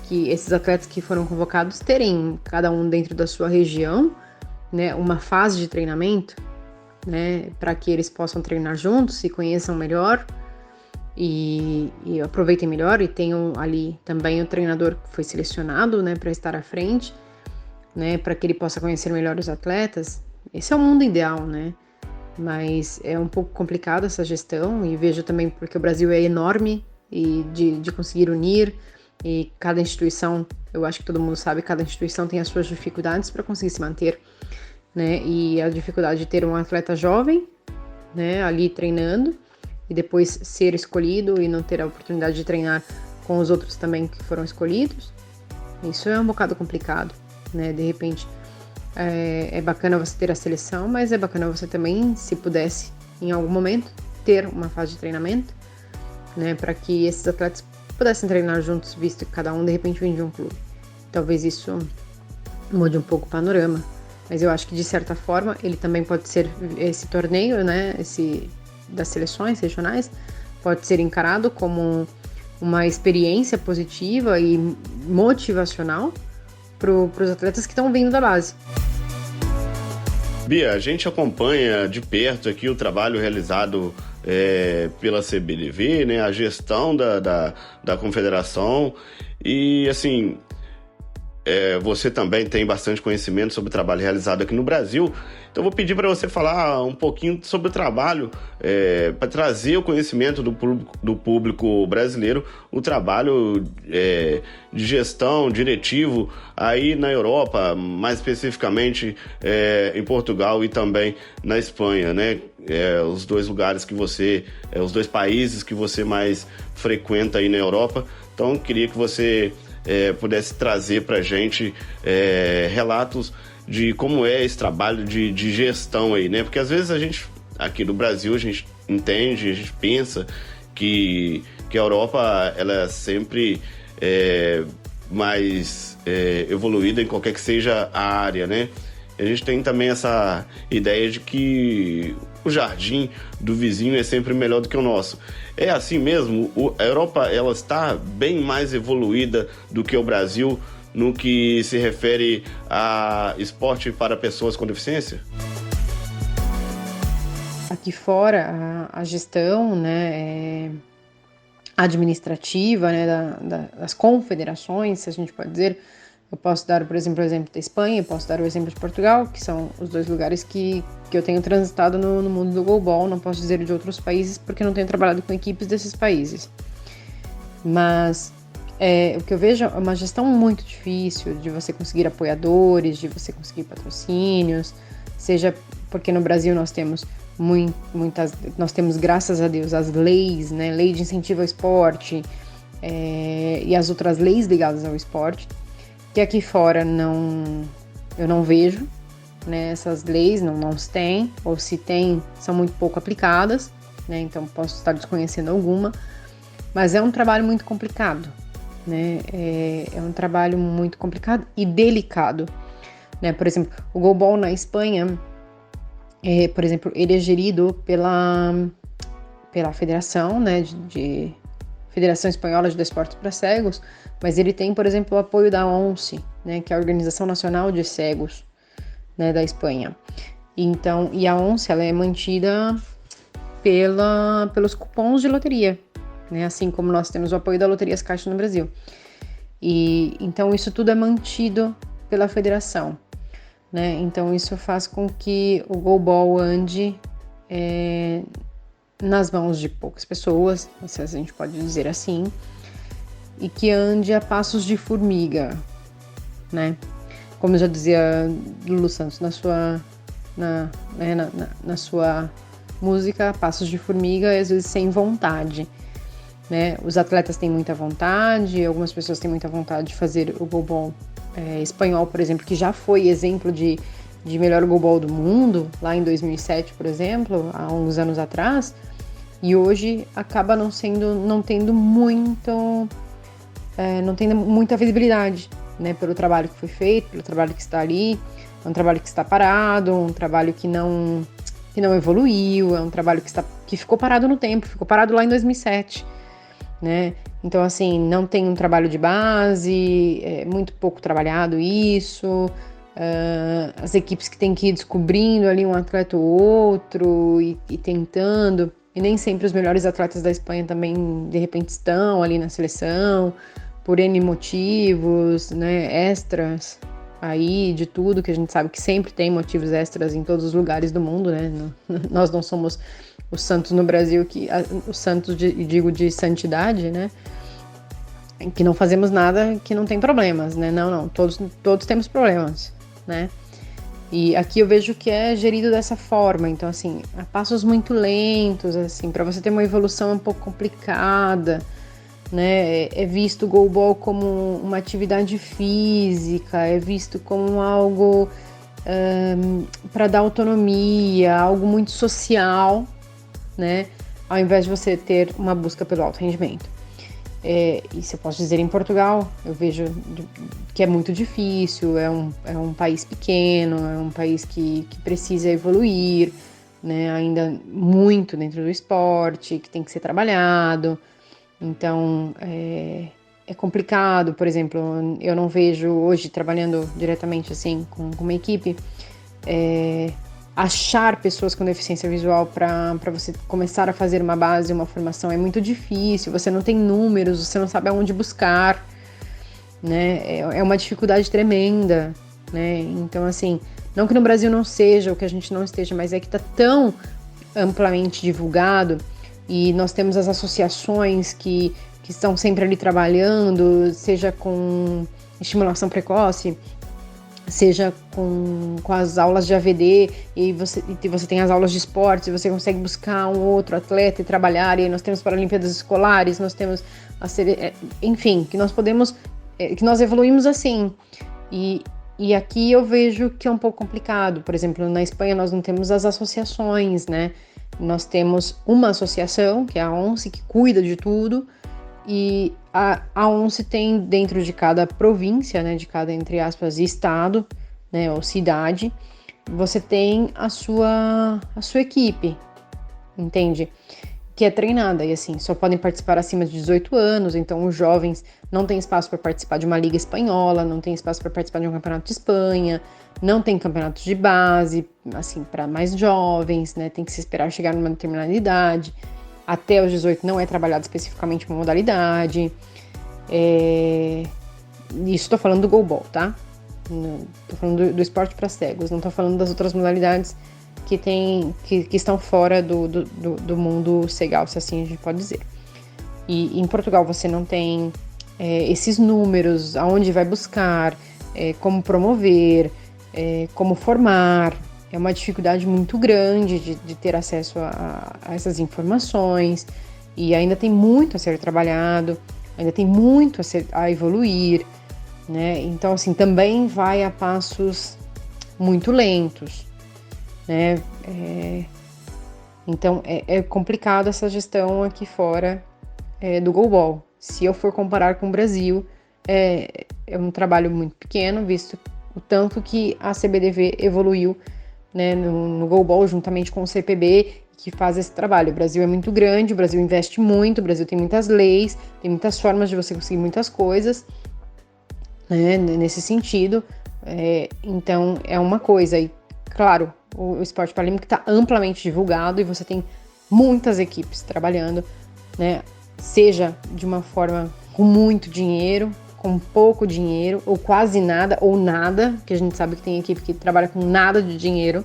que esses atletas que foram convocados terem, cada um dentro da sua região, né? Uma fase de treinamento, né? Para que eles possam treinar juntos, se conheçam melhor e aproveitem melhor, e tenham ali também o treinador que foi selecionado, né? Para estar à frente, né? Para que ele possa conhecer melhor os atletas. Esse é o mundo ideal, né? Mas é um pouco complicado essa gestão, e vejo também porque o Brasil é enorme e de conseguir unir, e cada instituição, eu acho que todo mundo sabe, cada instituição tem as suas dificuldades para conseguir se manter, né? E a dificuldade de ter um atleta jovem, né, ali treinando, e depois ser escolhido e não ter a oportunidade de treinar com os outros também que foram escolhidos, isso é um bocado complicado, né? De repente é bacana você ter a seleção, mas é bacana você também, se pudesse, em algum momento, ter uma fase de treinamento, né, para que esses atletas pudessem treinar juntos, visto que cada um de repente vem de um clube. Talvez isso mude um pouco o panorama, mas eu acho que de certa forma ele também pode ser, esse torneio, né, das seleções regionais, pode ser encarado como uma experiência positiva e motivacional para os atletas que estão vindo da base. Bia, a gente acompanha de perto aqui o trabalho realizado pela CBDV, né, a gestão da confederação, e assim, você também tem bastante conhecimento sobre o trabalho realizado aqui no Brasil, então vou pedir para você falar um pouquinho sobre o trabalho, para trazer o conhecimento do público brasileiro, o trabalho de gestão, diretivo aí na Europa, mais especificamente em Portugal e também na Espanha, né? Os dois lugares que os dois países que você mais frequenta aí na Europa. Então queria que você pudesse trazer para a gente relatos de como é esse trabalho de gestão aí, né? Porque às vezes a gente, aqui no Brasil, a gente entende, a gente pensa que a Europa, ela é sempre mais evoluída em qualquer que seja a área, né? A gente tem também essa ideia de que o jardim do vizinho é sempre melhor do que o nosso. É assim mesmo? A Europa, ela está bem mais evoluída do que o Brasil no que se refere a esporte para pessoas com deficiência? Aqui fora, a gestão, né, administrativa, né, das confederações, se a gente pode dizer, eu posso dar, por exemplo, o exemplo da Espanha, eu posso dar o exemplo de Portugal, que são os dois lugares que eu tenho transitado no mundo do goalball. Não posso dizer de outros países, porque não tenho trabalhado com equipes desses países. Mas o que eu vejo é uma gestão muito difícil de você conseguir apoiadores, de você conseguir patrocínios, seja porque no Brasil nós temos nós temos, graças a Deus, as leis, né, lei de incentivo ao esporte e as outras leis ligadas ao esporte, que aqui fora eu não vejo, né, essas leis, não se tem, ou se tem, são muito pouco aplicadas, né, então posso estar desconhecendo alguma, mas é um trabalho muito complicado, né, é um trabalho muito complicado e delicado, né, por exemplo, o goalball na Espanha, por exemplo, ele é gerido pela Federação, né, de Federação Espanhola de Desportos para Cegos, mas ele tem, por exemplo, o apoio da ONCE, né, que é a Organização Nacional de Cegos, né, da Espanha. Então, e a ONCE, ela é mantida pelos cupons de loteria, né, assim como nós temos o apoio da Loterias Caixa no Brasil. E então isso tudo é mantido pela federação. né? Então isso faz com que o goalball ande nas mãos de poucas pessoas, se a gente pode dizer assim, e que ande a passos de formiga, né? Como já dizia Lulu Santos na sua música, passos de formiga, às vezes sem vontade, né? Os atletas têm muita vontade, algumas pessoas têm muita vontade de fazer o goalball espanhol, por exemplo, que já foi exemplo de melhor goalball do mundo, lá em 2007, por exemplo, há uns anos atrás, e hoje acaba não tendo muita visibilidade, né, pelo trabalho que foi feito, pelo trabalho que está ali, é um trabalho que está parado, um trabalho que não evoluiu, é um trabalho que ficou parado no tempo, ficou parado lá em 2007, né? Então, assim, não tem um trabalho de base, é muito pouco trabalhado isso, as equipes que têm que ir descobrindo ali um atleta ou outro e tentando, e nem sempre os melhores atletas da Espanha também, de repente, estão ali na seleção, por N motivos, né, extras aí de tudo, que a gente sabe que sempre tem motivos extras em todos os lugares do mundo, né? Nós não somos os santos no Brasil, os santos, digo, de santidade, né? Que não fazemos nada que não tem problemas, né? Não, todos temos problemas, né? E aqui eu vejo que é gerido dessa forma, então assim, a passos muito lentos, assim, para você ter uma evolução um pouco complicada, né? É visto o goalball como uma atividade física, é visto como algo para dar autonomia, algo muito social, né? Ao invés de você ter uma busca pelo alto rendimento. Isso eu posso dizer em Portugal, eu vejo que é muito difícil, é um país pequeno, é um país que precisa evoluir, né? Ainda muito dentro do esporte, que tem que ser trabalhado. Então, é complicado, por exemplo, eu não vejo hoje, trabalhando diretamente assim com uma equipe, achar pessoas com deficiência visual para você começar a fazer uma base, uma formação, é muito difícil, você não tem números, você não sabe aonde buscar, né? É uma dificuldade tremenda, né? Então, assim, não que no Brasil não seja, ou que a gente não esteja, mas é que está tão amplamente divulgado. E nós temos as associações que estão sempre ali trabalhando, seja com estimulação precoce, seja com as aulas de AVD, e você tem as aulas de esportes, e você consegue buscar um outro atleta e trabalhar, e aí nós temos Paralimpíadas Escolares, nós temos enfim, que nós podemos, que nós evoluímos assim. E aqui eu vejo que é um pouco complicado. Por exemplo, na Espanha nós não temos as associações, né? Nós temos uma associação, que é a ONCE, que cuida de tudo, e a ONCE tem dentro de cada província, né, de cada, entre aspas, estado, né, ou cidade, você tem a sua equipe, entende? Que é treinada, e assim, só podem participar acima de 18 anos, então os jovens não têm espaço para participar de uma liga espanhola, não tem espaço para participar de um campeonato de Espanha, não tem campeonatos de base, assim, para mais jovens, né, tem que se esperar chegar numa determinada idade, até os 18 não é trabalhado especificamente uma modalidade, isso estou falando do goalball, tá? Estou falando do esporte para cegos, não estou falando das outras modalidades que estão fora do mundo cegal, se assim a gente pode dizer. E em Portugal você não tem esses números, aonde vai buscar, como promover, como formar. É uma dificuldade muito grande de ter acesso a essas informações, e ainda tem muito a ser trabalhado, ainda tem muito a evoluir, né? Então, assim, também vai a passos muito lentos, né? Então é complicado essa gestão aqui fora do goalball. Se eu for comparar com o Brasil, é um trabalho muito pequeno, visto o tanto que a CBDV evoluiu, né, no goalball juntamente com o CPB, que faz esse trabalho. O Brasil é muito grande, o Brasil investe muito, o Brasil tem muitas leis, tem muitas formas de você conseguir muitas coisas, né, nesse sentido. Então é uma coisa, e claro, o esporte paralímpico está amplamente divulgado e você tem muitas equipes trabalhando, né? Seja de uma forma com muito dinheiro, com pouco dinheiro, ou quase nada, ou nada, que a gente sabe que tem equipe que trabalha com nada de dinheiro,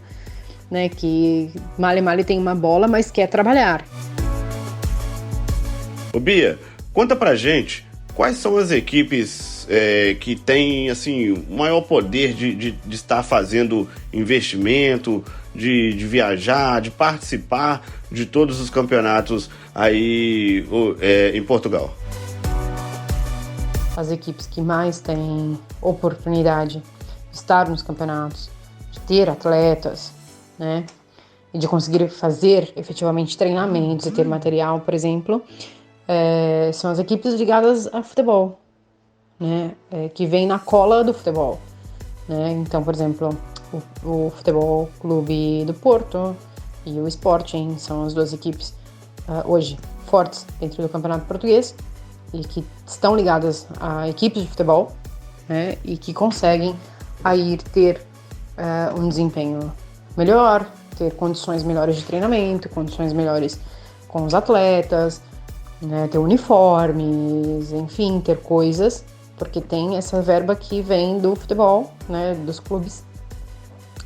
né, que male tem uma bola, mas quer trabalhar. Ô Bia, conta pra gente quais são as equipes que têm assim, o maior poder de estar fazendo investimento, de viajar, de participar de todos os campeonatos aí em Portugal. As equipes que mais têm oportunidade de estar nos campeonatos, de ter atletas, né, e de conseguir fazer efetivamente treinamentos e ter material, por exemplo, são as equipes ligadas a futebol, né, que vêm na cola do futebol, né? Então, por exemplo, o Futebol Clube do Porto e o Sporting são as duas equipes hoje fortes dentro do Campeonato Português e que estão ligadas a equipes de futebol, né, e que conseguem aí ter um desempenho melhor, ter condições melhores de treinamento, condições melhores com os atletas, né, ter uniformes, enfim, ter coisas, porque tem essa verba que vem do futebol, né, dos clubes,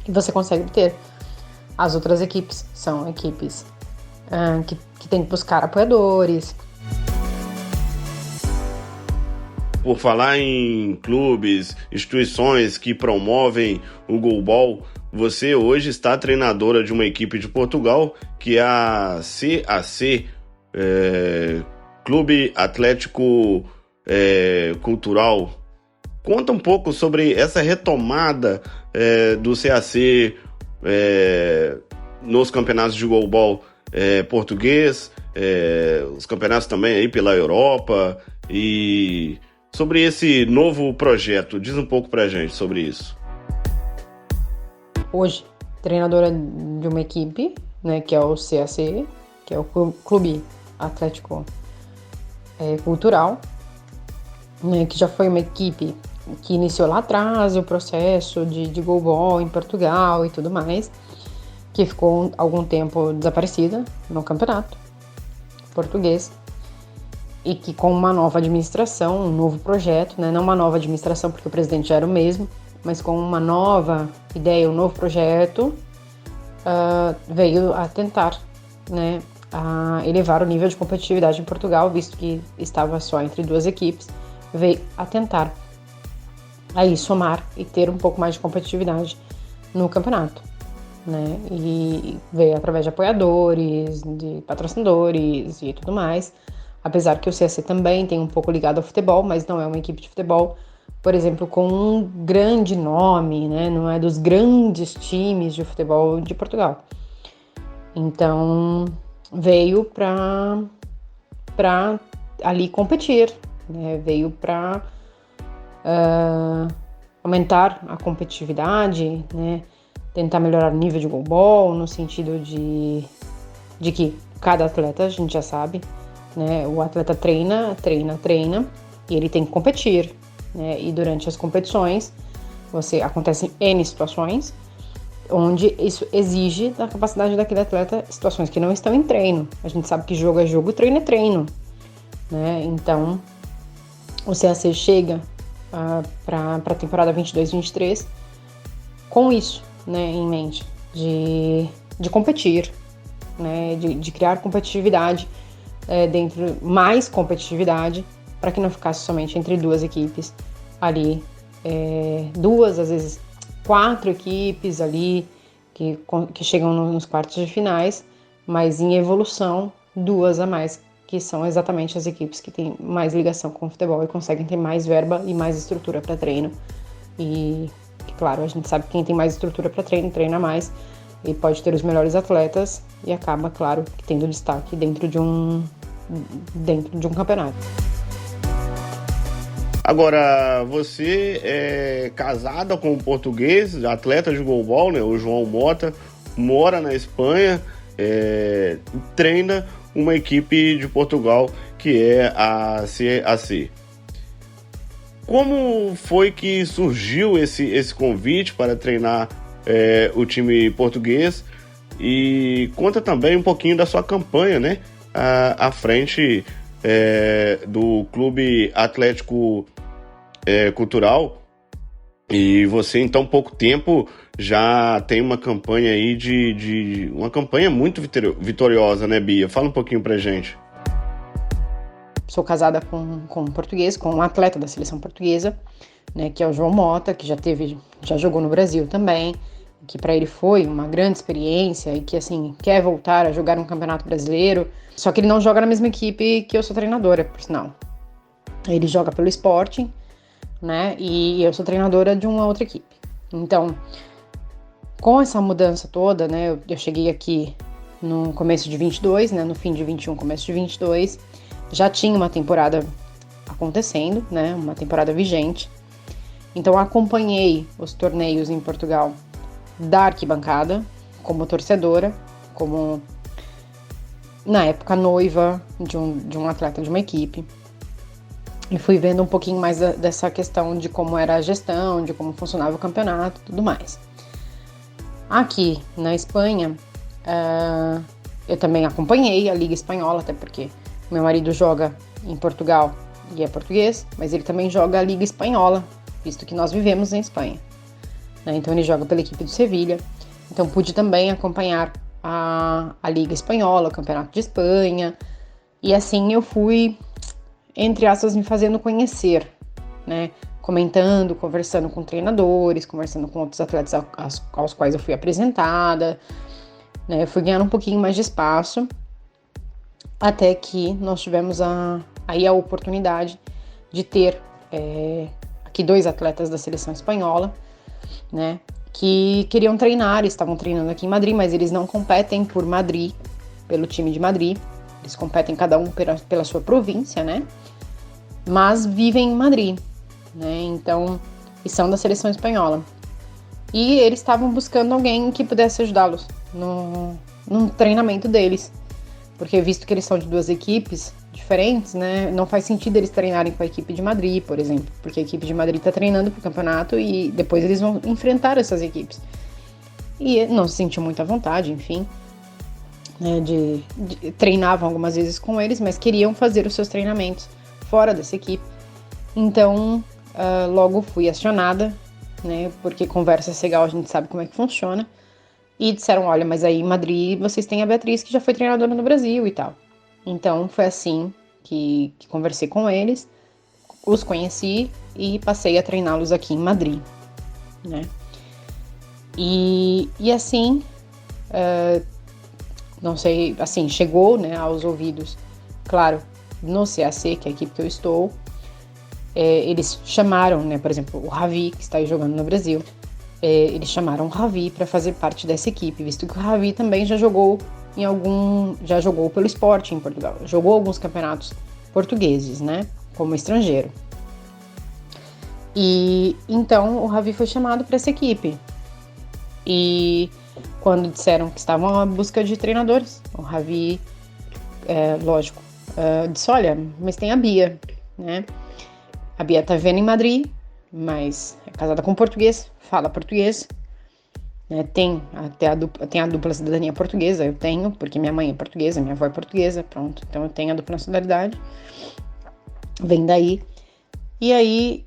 e você consegue ter. As outras equipes são equipes que tem que buscar apoiadores. Por falar em clubes, instituições que promovem o goalball, você hoje está treinadora de uma equipe de Portugal, que é a CAC, Clube Atlético Cultural. Conta um pouco sobre essa retomada do CAC nos campeonatos de goalball português, os campeonatos também aí pela Europa, e sobre esse novo projeto. Diz um pouco pra gente sobre isso. Hoje, treinadora de uma equipe, né, que é o CAC, que é o Clube Atlético Cultural, né, que já foi uma equipe que iniciou lá atrás o processo de goalball em Portugal e tudo mais, que ficou algum tempo desaparecida no campeonato português, e que com uma nova administração, um novo projeto, né, não uma nova administração porque o presidente já era o mesmo, mas com uma nova ideia, um novo projeto, veio a tentar, né, a elevar o nível de competitividade em Portugal, visto que estava só entre duas equipes, veio a tentar aí somar e ter um pouco mais de competitividade no campeonato, né, e veio através de apoiadores, de patrocinadores e tudo mais, apesar que o CAC também tem um pouco ligado ao futebol, mas não é uma equipe de futebol, por exemplo, com um grande nome, né, não é dos grandes times de futebol de Portugal. Então, veio para ali competir, né, veio para aumentar a competitividade, né, tentar melhorar o nível de goalball, no sentido de que cada atleta, a gente já sabe, né, o atleta treina, e ele tem que competir, né, e durante as competições acontecem N situações onde isso exige da capacidade daquele atleta, situações que não estão em treino. A gente sabe que jogo é jogo, treino é treino, né? Então, o CAC chega para a temporada 22-23 com isso, né, em mente, de competir, né, de criar competitividade, mais competitividade, para que não ficasse somente entre duas equipes ali, duas, às vezes 4 equipes ali que chegam nos quartos de finais, mas em evolução 2 a mais, que são exatamente as equipes que têm mais ligação com o futebol e conseguem ter mais verba e mais estrutura para treino. E, claro, a gente sabe que quem tem mais estrutura para treino, treina mais e pode ter os melhores atletas e acaba, claro, tendo destaque dentro de um campeonato. Agora, você é casada com um português, atleta de goalball, né, o João Mota, mora na Espanha, treina uma equipe de Portugal que é a CAC. Como foi que surgiu esse convite para treinar o time português? E conta também um pouquinho da sua campanha, né, à frente do Clube Atlético cultural, e você em tão pouco tempo já tem uma campanha aí uma campanha muito vitoriosa, né, Bia? Fala um pouquinho pra gente. Sou casada com um português, com um atleta da seleção portuguesa, né, que é o João Mota, que já jogou no Brasil também, que para ele foi uma grande experiência e que, assim, quer voltar a jogar um campeonato brasileiro, só que ele não joga na mesma equipe que eu sou treinadora, por sinal. Ele joga pelo Sporting, né, e eu sou treinadora de uma outra equipe. Então, com essa mudança toda, né, eu cheguei aqui no começo de 22, né, no fim de 21, começo de 22, já tinha uma temporada acontecendo, né, uma temporada vigente. Então, acompanhei os torneios em Portugal da arquibancada, como torcedora, como, na época, noiva de um atleta de uma equipe. E fui vendo um pouquinho mais dessa questão de como era a gestão, de como funcionava o campeonato e tudo mais. Aqui na Espanha, eu também acompanhei a Liga Espanhola, até porque meu marido joga em Portugal e é português, mas ele também joga a Liga Espanhola, visto que nós vivemos em Espanha. Então ele joga pela equipe do Sevilha. Então pude também acompanhar a Liga Espanhola, o Campeonato de Espanha. E assim eu fui, entre aspas, me fazendo conhecer, né? Comentando, conversando com treinadores, conversando com outros atletas aos quais eu fui apresentada, né? Eu fui ganhando um pouquinho mais de espaço, até que nós tivemos aí a oportunidade de ter aqui 2 atletas da seleção espanhola, né? Que queriam treinar, estavam treinando aqui em Madrid, mas eles não competem por Madrid, pelo time de Madrid, eles competem cada um pela sua província, né? Mas vivem em Madrid, né? Então, e são da seleção espanhola. E eles estavam buscando alguém que pudesse ajudá-los no treinamento deles. Porque visto que eles são de 2 equipes diferentes, né? Não faz sentido eles treinarem com a equipe de Madrid, por exemplo. Porque a equipe de Madrid está treinando para o campeonato e depois eles vão enfrentar essas equipes. E não se sentiu muito à vontade, enfim. Né, treinavam algumas vezes com eles, mas queriam fazer os seus treinamentos fora dessa equipe. Então, logo fui acionada, né, porque conversa legal, a gente sabe como é que funciona, e disseram, olha, mas aí em Madrid vocês têm a Beatriz, que já foi treinadora no Brasil e tal. Então, foi assim que conversei com eles, os conheci e passei a treiná-los aqui em Madrid, né. E assim, não sei, assim, chegou, né, aos ouvidos, claro, no CAC, que é a equipe que eu estou, eles chamaram, né, por exemplo, o Ravi, que está aí jogando no Brasil, eles chamaram o Ravi para fazer parte dessa equipe, visto que o Ravi também já jogou pelo Sporting em Portugal, jogou alguns campeonatos portugueses, né, como estrangeiro. E então o Ravi foi chamado para essa equipe. E quando disseram que estavam à busca de treinadores, o Ravi, lógico, disse, olha, mas tem a Bia, né? A Bia tá vivendo em Madrid, mas é casada com um português, fala português, né? Tem a dupla cidadania portuguesa, eu tenho, porque minha mãe é portuguesa, minha avó é portuguesa, pronto, então eu tenho a dupla nacionalidade, vem daí. E aí,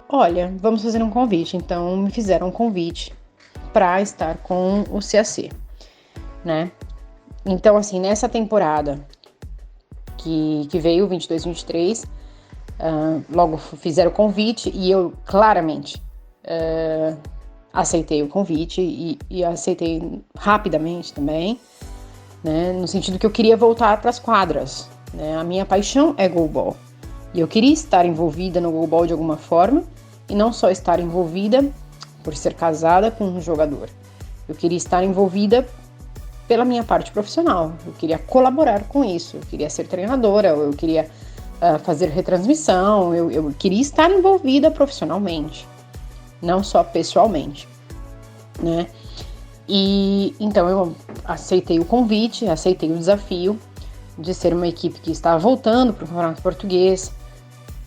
olha, vamos fazer um convite. Então me fizeram um convite para estar com o CAC, né? Então, assim, nessa temporada que veio, 22-23, logo fizeram o convite e eu claramente aceitei o convite e aceitei rapidamente também, né? No sentido que eu queria voltar para as quadras, né? A minha paixão é goalball e eu queria estar envolvida no goalball de alguma forma e não só estar envolvida por ser casada com um jogador. Eu queria estar envolvida pela minha parte profissional, eu queria colaborar com isso, eu queria ser treinadora, eu queria fazer retransmissão, eu queria estar envolvida profissionalmente, não só pessoalmente, né? E então eu aceitei o convite, aceitei o desafio de ser uma equipe que estava voltando para o Campeonato Português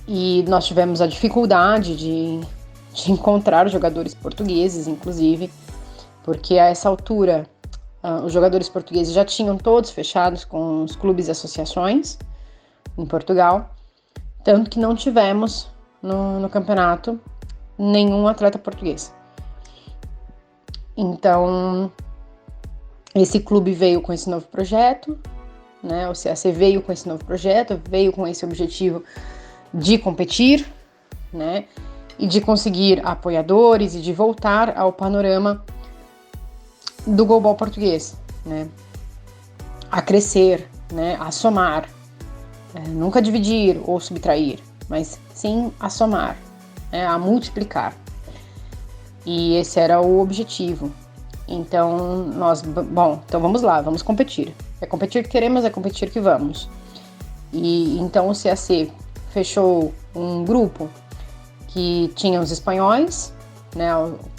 e nós tivemos a dificuldade de encontrar jogadores portugueses, inclusive, porque a essa altura os jogadores portugueses já tinham todos fechados com os clubes e associações em Portugal, tanto que não tivemos no campeonato nenhum atleta português. Então, esse clube veio com esse novo projeto, né? O CAC veio com esse novo projeto, veio com esse objetivo de competir, né? E de conseguir apoiadores e de voltar ao panorama do goalball português, né? A crescer, né? A somar, nunca dividir ou subtrair, mas sim a somar, né? A multiplicar. E esse era o objetivo. Então, então vamos lá, vamos competir. É competir que queremos, é competir que vamos. E então o CAC fechou um grupo que tinha os espanhóis, né,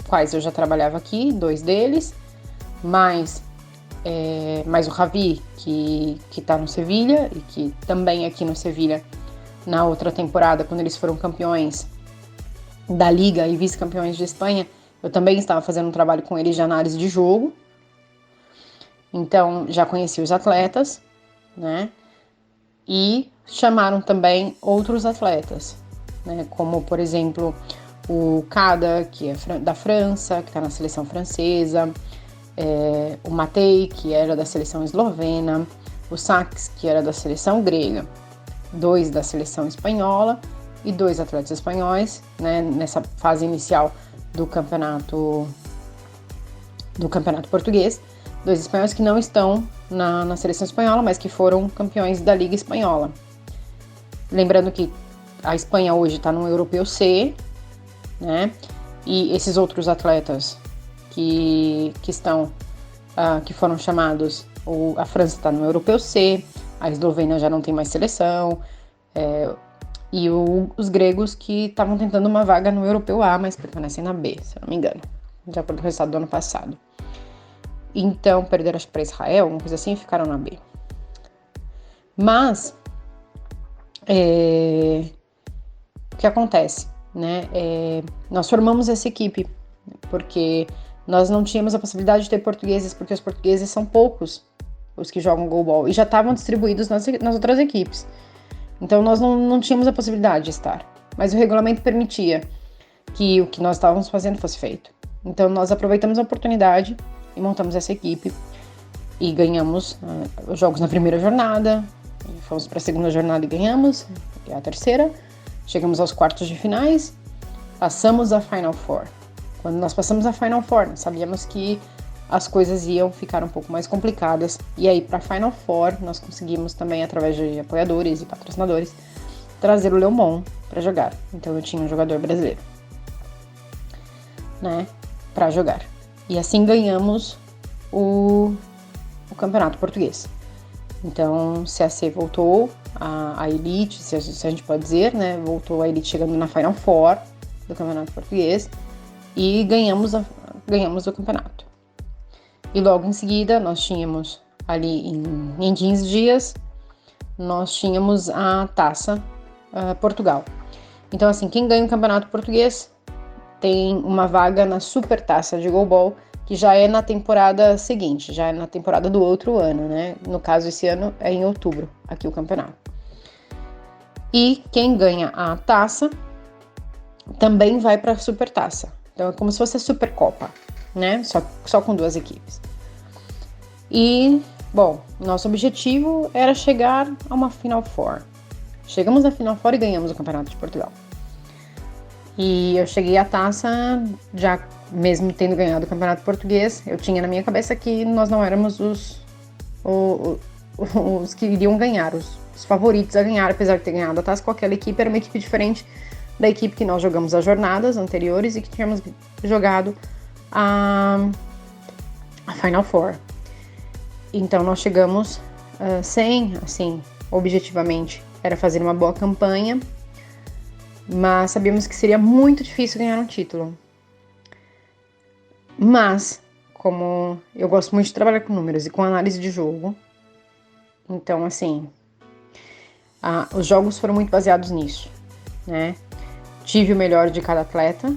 quais eu já trabalhava aqui, 2 deles, mais o Javi, que tá no Sevilha, e que também aqui no Sevilha, na outra temporada, quando eles foram campeões da Liga e vice-campeões de Espanha, eu também estava fazendo um trabalho com eles de análise de jogo. Então, já conheci os atletas, né? E chamaram também outros atletas, né? Como, por exemplo, o Kada, que é da França, que está na seleção francesa, o Matei, que era da seleção eslovena, o Sachs, que era da seleção grega, 2 da seleção espanhola e 2 atletas espanhóis, né? Nessa fase inicial do campeonato português, 2 espanhóis que não estão na seleção espanhola, mas que foram campeões da Liga Espanhola. Lembrando que a Espanha hoje está no Europeu C, né? E esses outros atletas que foram chamados, a França está no Europeu C, a Eslovênia já não tem mais seleção, e os gregos que estavam tentando uma vaga no Europeu A, mas permanecem na B, se eu não me engano, de acordo com o resultado do ano passado. Então, perderam acho que para Israel, alguma coisa assim, e ficaram na B. Mas, o que acontece, né? Nós formamos essa equipe, porque nós não tínhamos a possibilidade de ter portugueses, porque os portugueses são poucos os que jogam goalball, e já estavam distribuídos nas outras equipes. Então, nós não tínhamos a possibilidade de estar. Mas o regulamento permitia que o que nós estávamos fazendo fosse feito. Então, nós aproveitamos a oportunidade e montamos essa equipe. E ganhamos os jogos na primeira jornada. Fomos para a segunda jornada e ganhamos. E a terceira. Chegamos aos quartos de finais. Passamos a Final Four. Quando nós passamos a Final Four, nós sabíamos que as coisas iam ficar um pouco mais complicadas. E aí, para a Final Four, nós conseguimos também, através de apoiadores e patrocinadores, trazer o Leomon para jogar. Então, eu tinha um jogador brasileiro, né, para jogar. E assim ganhamos o Campeonato Português. Então, o CAC voltou à elite, se a gente pode dizer, né, voltou à elite chegando na Final Four do Campeonato Português e ganhamos o campeonato. E logo em seguida, nós tínhamos ali em 15 dias, nós tínhamos a Taça Portugal. Então, assim, quem ganha o Campeonato Português tem uma vaga na Super Taça de Goalball, que já é na temporada seguinte, já é na temporada do outro ano, né? No caso, esse ano é em outubro, aqui o campeonato. E quem ganha a taça também vai para a Super Taça. Então, é como se fosse a Supercopa, né? Só com 2 equipes. E, bom, nosso objetivo era chegar a uma Final Four. Chegamos na Final Four e ganhamos o Campeonato de Portugal. E eu cheguei à taça, já mesmo tendo ganhado o Campeonato Português, eu tinha na minha cabeça que nós não éramos os que iriam ganhar, os favoritos a ganhar, apesar de ter ganhado a taça com aquela equipe, era uma equipe diferente da equipe que nós jogamos as jornadas anteriores e que tínhamos jogado a Final Four. Então nós chegamos sem, assim, objetivamente, era fazer uma boa campanha, mas sabíamos que seria muito difícil ganhar um título. Mas, como eu gosto muito de trabalhar com números e com análise de jogo, então, assim, os jogos foram muito baseados nisso, né? Tive o melhor de cada atleta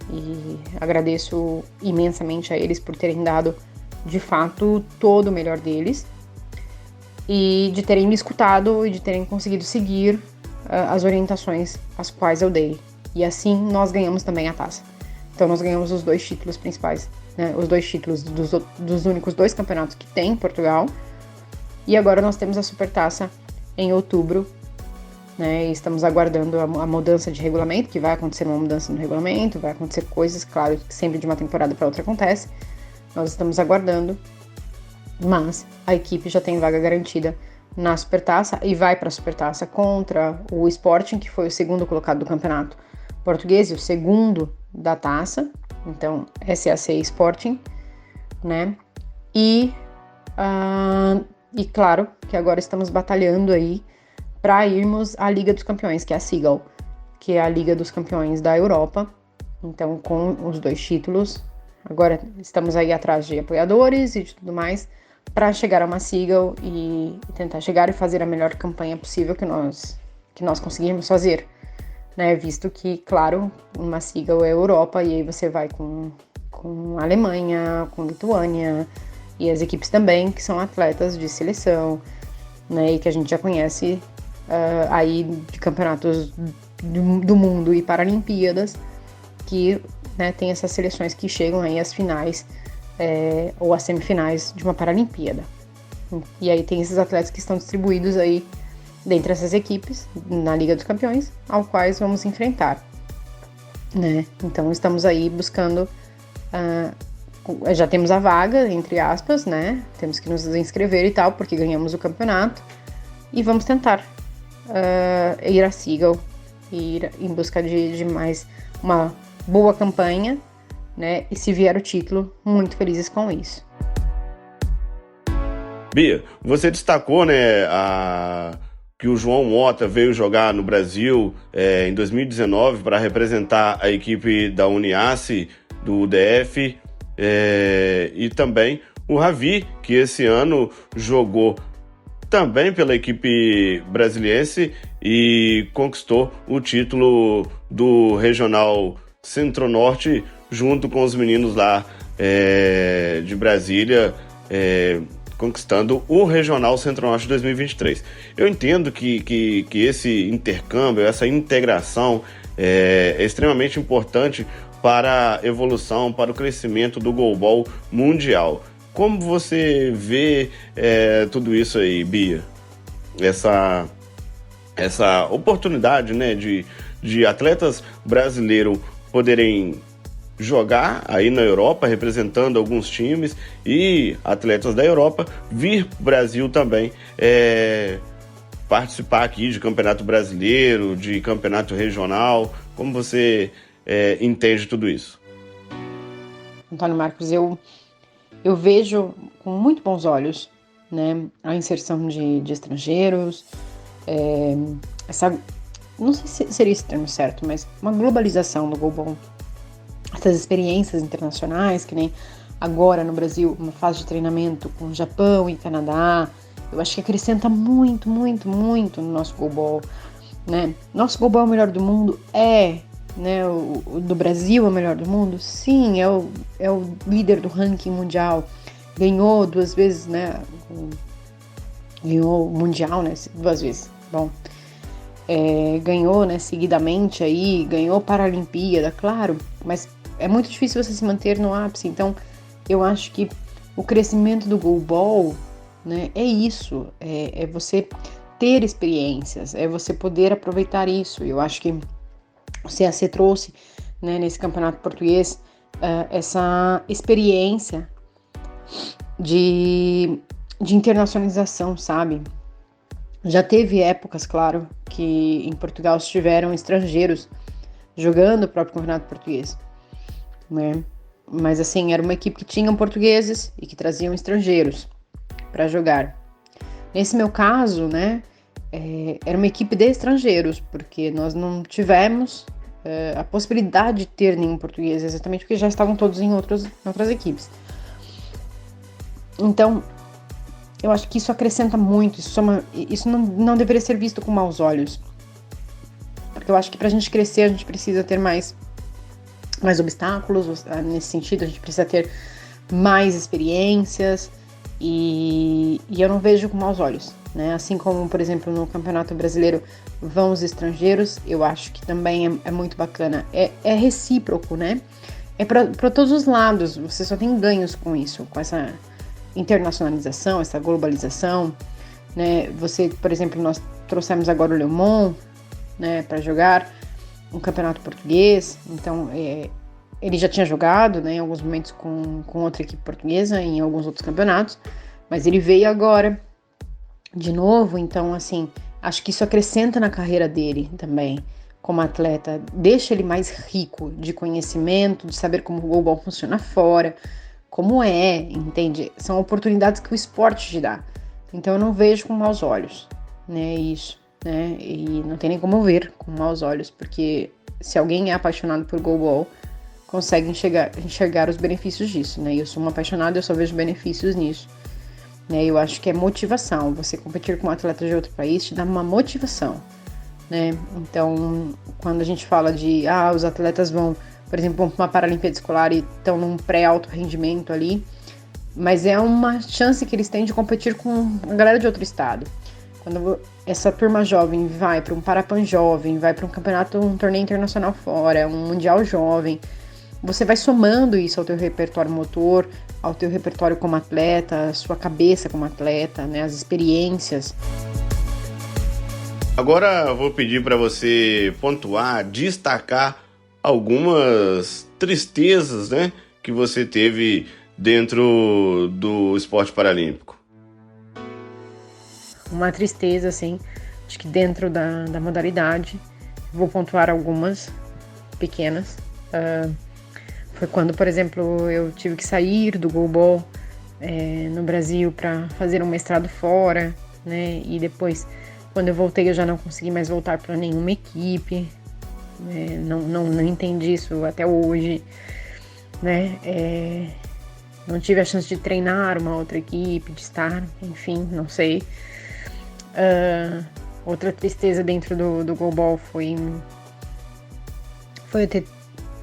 e agradeço imensamente a eles por terem dado, de fato, todo o melhor deles e de terem me escutado e de terem conseguido seguir as orientações as quais eu dei. E assim nós ganhamos também a taça. Então nós ganhamos os 2 títulos principais, né? Os 2 títulos dos únicos 2 campeonatos que tem em Portugal. E agora nós temos a Supertaça em outubro, né? E estamos aguardando a mudança de regulamento, que vai acontecer uma mudança no regulamento, vai acontecer coisas, claro, que sempre de uma temporada para outra acontece. Nós estamos aguardando, mas a equipe já tem vaga garantida na Supertaça e vai para a Supertaça contra o Sporting, que foi o segundo colocado do campeonato português e o segundo da taça. Então, SAC Sporting, né? E claro que agora estamos batalhando aí para irmos à Liga dos Campeões, que é a Seagull, que é a Liga dos Campeões da Europa. Então, com os 2 títulos, agora estamos aí atrás de apoiadores e de tudo mais, para chegar a uma Seagull e tentar chegar e fazer a melhor campanha possível que nós conseguirmos fazer, né? Visto que, claro, uma Seagull é Europa e aí você vai com a Alemanha, com a Lituânia e as equipes também que são atletas de seleção, né? E que a gente já conhece aí de campeonatos do mundo e Paralimpíadas, que, né, tem essas seleções que chegam aí às finais ou às semifinais de uma Paralimpíada. E aí tem esses atletas que estão distribuídos aí dentre essas equipes na Liga dos Campeões, ao quais vamos enfrentar, né? Então estamos aí buscando, já temos a vaga, entre aspas, né? Temos que nos inscrever e tal, porque ganhamos o campeonato, e vamos tentar ir a Seagull, ir em busca de mais uma boa campanha, né? E se vier o título, muito felizes com isso. Bia, você destacou, né, que o João Mota veio jogar no Brasil em 2019 para representar a equipe da Uniace, do DF, e também o Ravi, que esse ano jogou também pela equipe brasiliense e conquistou o título do Regional Centro-Norte junto com os meninos lá de Brasília, conquistando o Regional Centro-Norte 2023. Eu entendo que esse intercâmbio, essa integração é extremamente importante para a evolução, para o crescimento do goalball mundial. Como você vê tudo isso aí, Bia? Essa oportunidade, né, de atletas brasileiros poderem jogar aí na Europa, representando alguns times, e atletas da Europa vir para o Brasil também participar aqui de campeonato brasileiro, de campeonato regional. Como você entende tudo isso? Antônio Marcos, eu vejo com muito bons olhos, né, a inserção de estrangeiros, não sei se seria esse termo certo, mas uma globalização do goalball. Essas experiências internacionais, que nem agora no Brasil, uma fase de treinamento com o Japão e Canadá, eu acho que acrescenta muito, muito, muito no nosso goalball, né? Nosso goalball é o melhor do mundo? Né? O do Brasil é o melhor do mundo? Sim, é o líder do ranking mundial. Ganhou 2 vezes, né? Ganhou o Mundial, né? 2 vezes. Bom, ganhou, né, seguidamente aí, ganhou Paralimpíada, claro, mas é muito difícil você se manter no ápice. Então, eu acho que o crescimento do goalball, né, é isso, é você ter experiências, é você poder aproveitar isso. Eu acho que o CAC trouxe, né, nesse campeonato português, essa experiência de internacionalização, sabe? Já teve épocas, claro, que em Portugal estiveram estrangeiros jogando o próprio campeonato português, né? Mas assim, era uma equipe que tinham portugueses e que traziam estrangeiros para jogar. Nesse meu caso, né, era uma equipe de estrangeiros, porque nós não tivemos a possibilidade de ter nenhum português, exatamente porque já estavam todos em outras equipes. Então, eu acho que isso acrescenta muito, isso não deveria ser visto com maus olhos. Porque eu acho que pra gente crescer, a gente precisa ter mais obstáculos, nesse sentido, a gente precisa ter mais experiências, E eu não vejo com maus olhos, né? Assim como, por exemplo, no Campeonato Brasileiro vão os estrangeiros, eu acho que também é muito bacana. É recíproco, né? É para todos os lados, você só tem ganhos com isso, com essa internacionalização, essa globalização, né? Você, por exemplo, nós trouxemos agora o Le Mans, né, para jogar um campeonato português, então ele já tinha jogado, né, em alguns momentos com outra equipe portuguesa, em alguns outros campeonatos, mas ele veio agora de novo, então assim, acho que isso acrescenta na carreira dele também, como atleta, deixa ele mais rico de conhecimento, de saber como o goalball funciona fora, como entende? São oportunidades que o esporte te dá. Então eu não vejo com maus olhos, né, isso, né, e não tem nem como ver com maus olhos, porque se alguém é apaixonado por goalball, consegue enxergar os benefícios disso, né, eu sou uma apaixonada, eu só vejo benefícios nisso, né, eu acho que é motivação, você competir com um atleta de outro país te dá uma motivação, né, então quando a gente fala de, os atletas vão, por exemplo, vão para uma Paralimpíada Escolar e estão num pré-alto rendimento ali, mas é uma chance que eles têm de competir com a galera de outro estado. Quando essa turma jovem vai para um Parapan jovem, vai para um campeonato, um torneio internacional fora, um mundial jovem, você vai somando isso ao teu repertório motor, ao teu repertório como atleta, a sua cabeça como atleta, né, as experiências. Agora eu vou pedir para você pontuar, destacar algumas tristezas, né, que você teve dentro do esporte paralímpico. Uma tristeza, assim, acho que dentro da modalidade, vou pontuar algumas pequenas. Foi quando, por exemplo, eu tive que sair do goalball no Brasil para fazer um mestrado fora, né, e depois, quando eu voltei, eu já não consegui mais voltar para nenhuma equipe, não entendi isso até hoje, né, não tive a chance de treinar uma outra equipe, de estar, enfim, não sei. Outra tristeza dentro do goalball foi eu ter,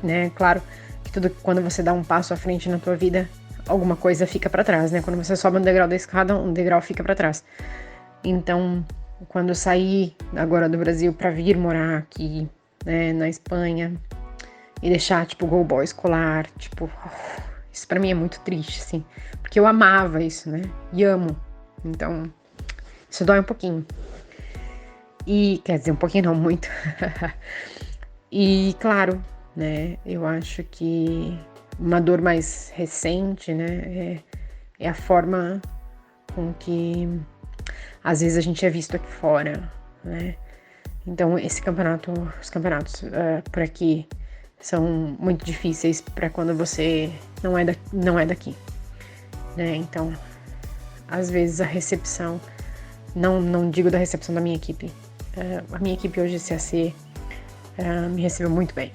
né, claro, que quando você dá um passo à frente na tua vida, alguma coisa fica para trás, né, quando você sobe um degrau da escada, um degrau fica para trás. Então, quando eu saí agora do Brasil para vir morar aqui, né, na Espanha, e deixar, tipo, o goalball escolar, tipo, isso pra mim é muito triste, assim, porque eu amava isso, né, e amo, então isso dói um pouquinho, e, quer dizer, um pouquinho não, muito, e, claro, né, eu acho que uma dor mais recente, né, é a forma com que, às vezes, a gente é visto aqui fora, né, então os campeonatos por aqui são muito difíceis para quando você não é daqui, né? Então, às vezes a recepção, não digo da recepção da minha equipe, a minha equipe hoje, CAC, me recebeu muito bem,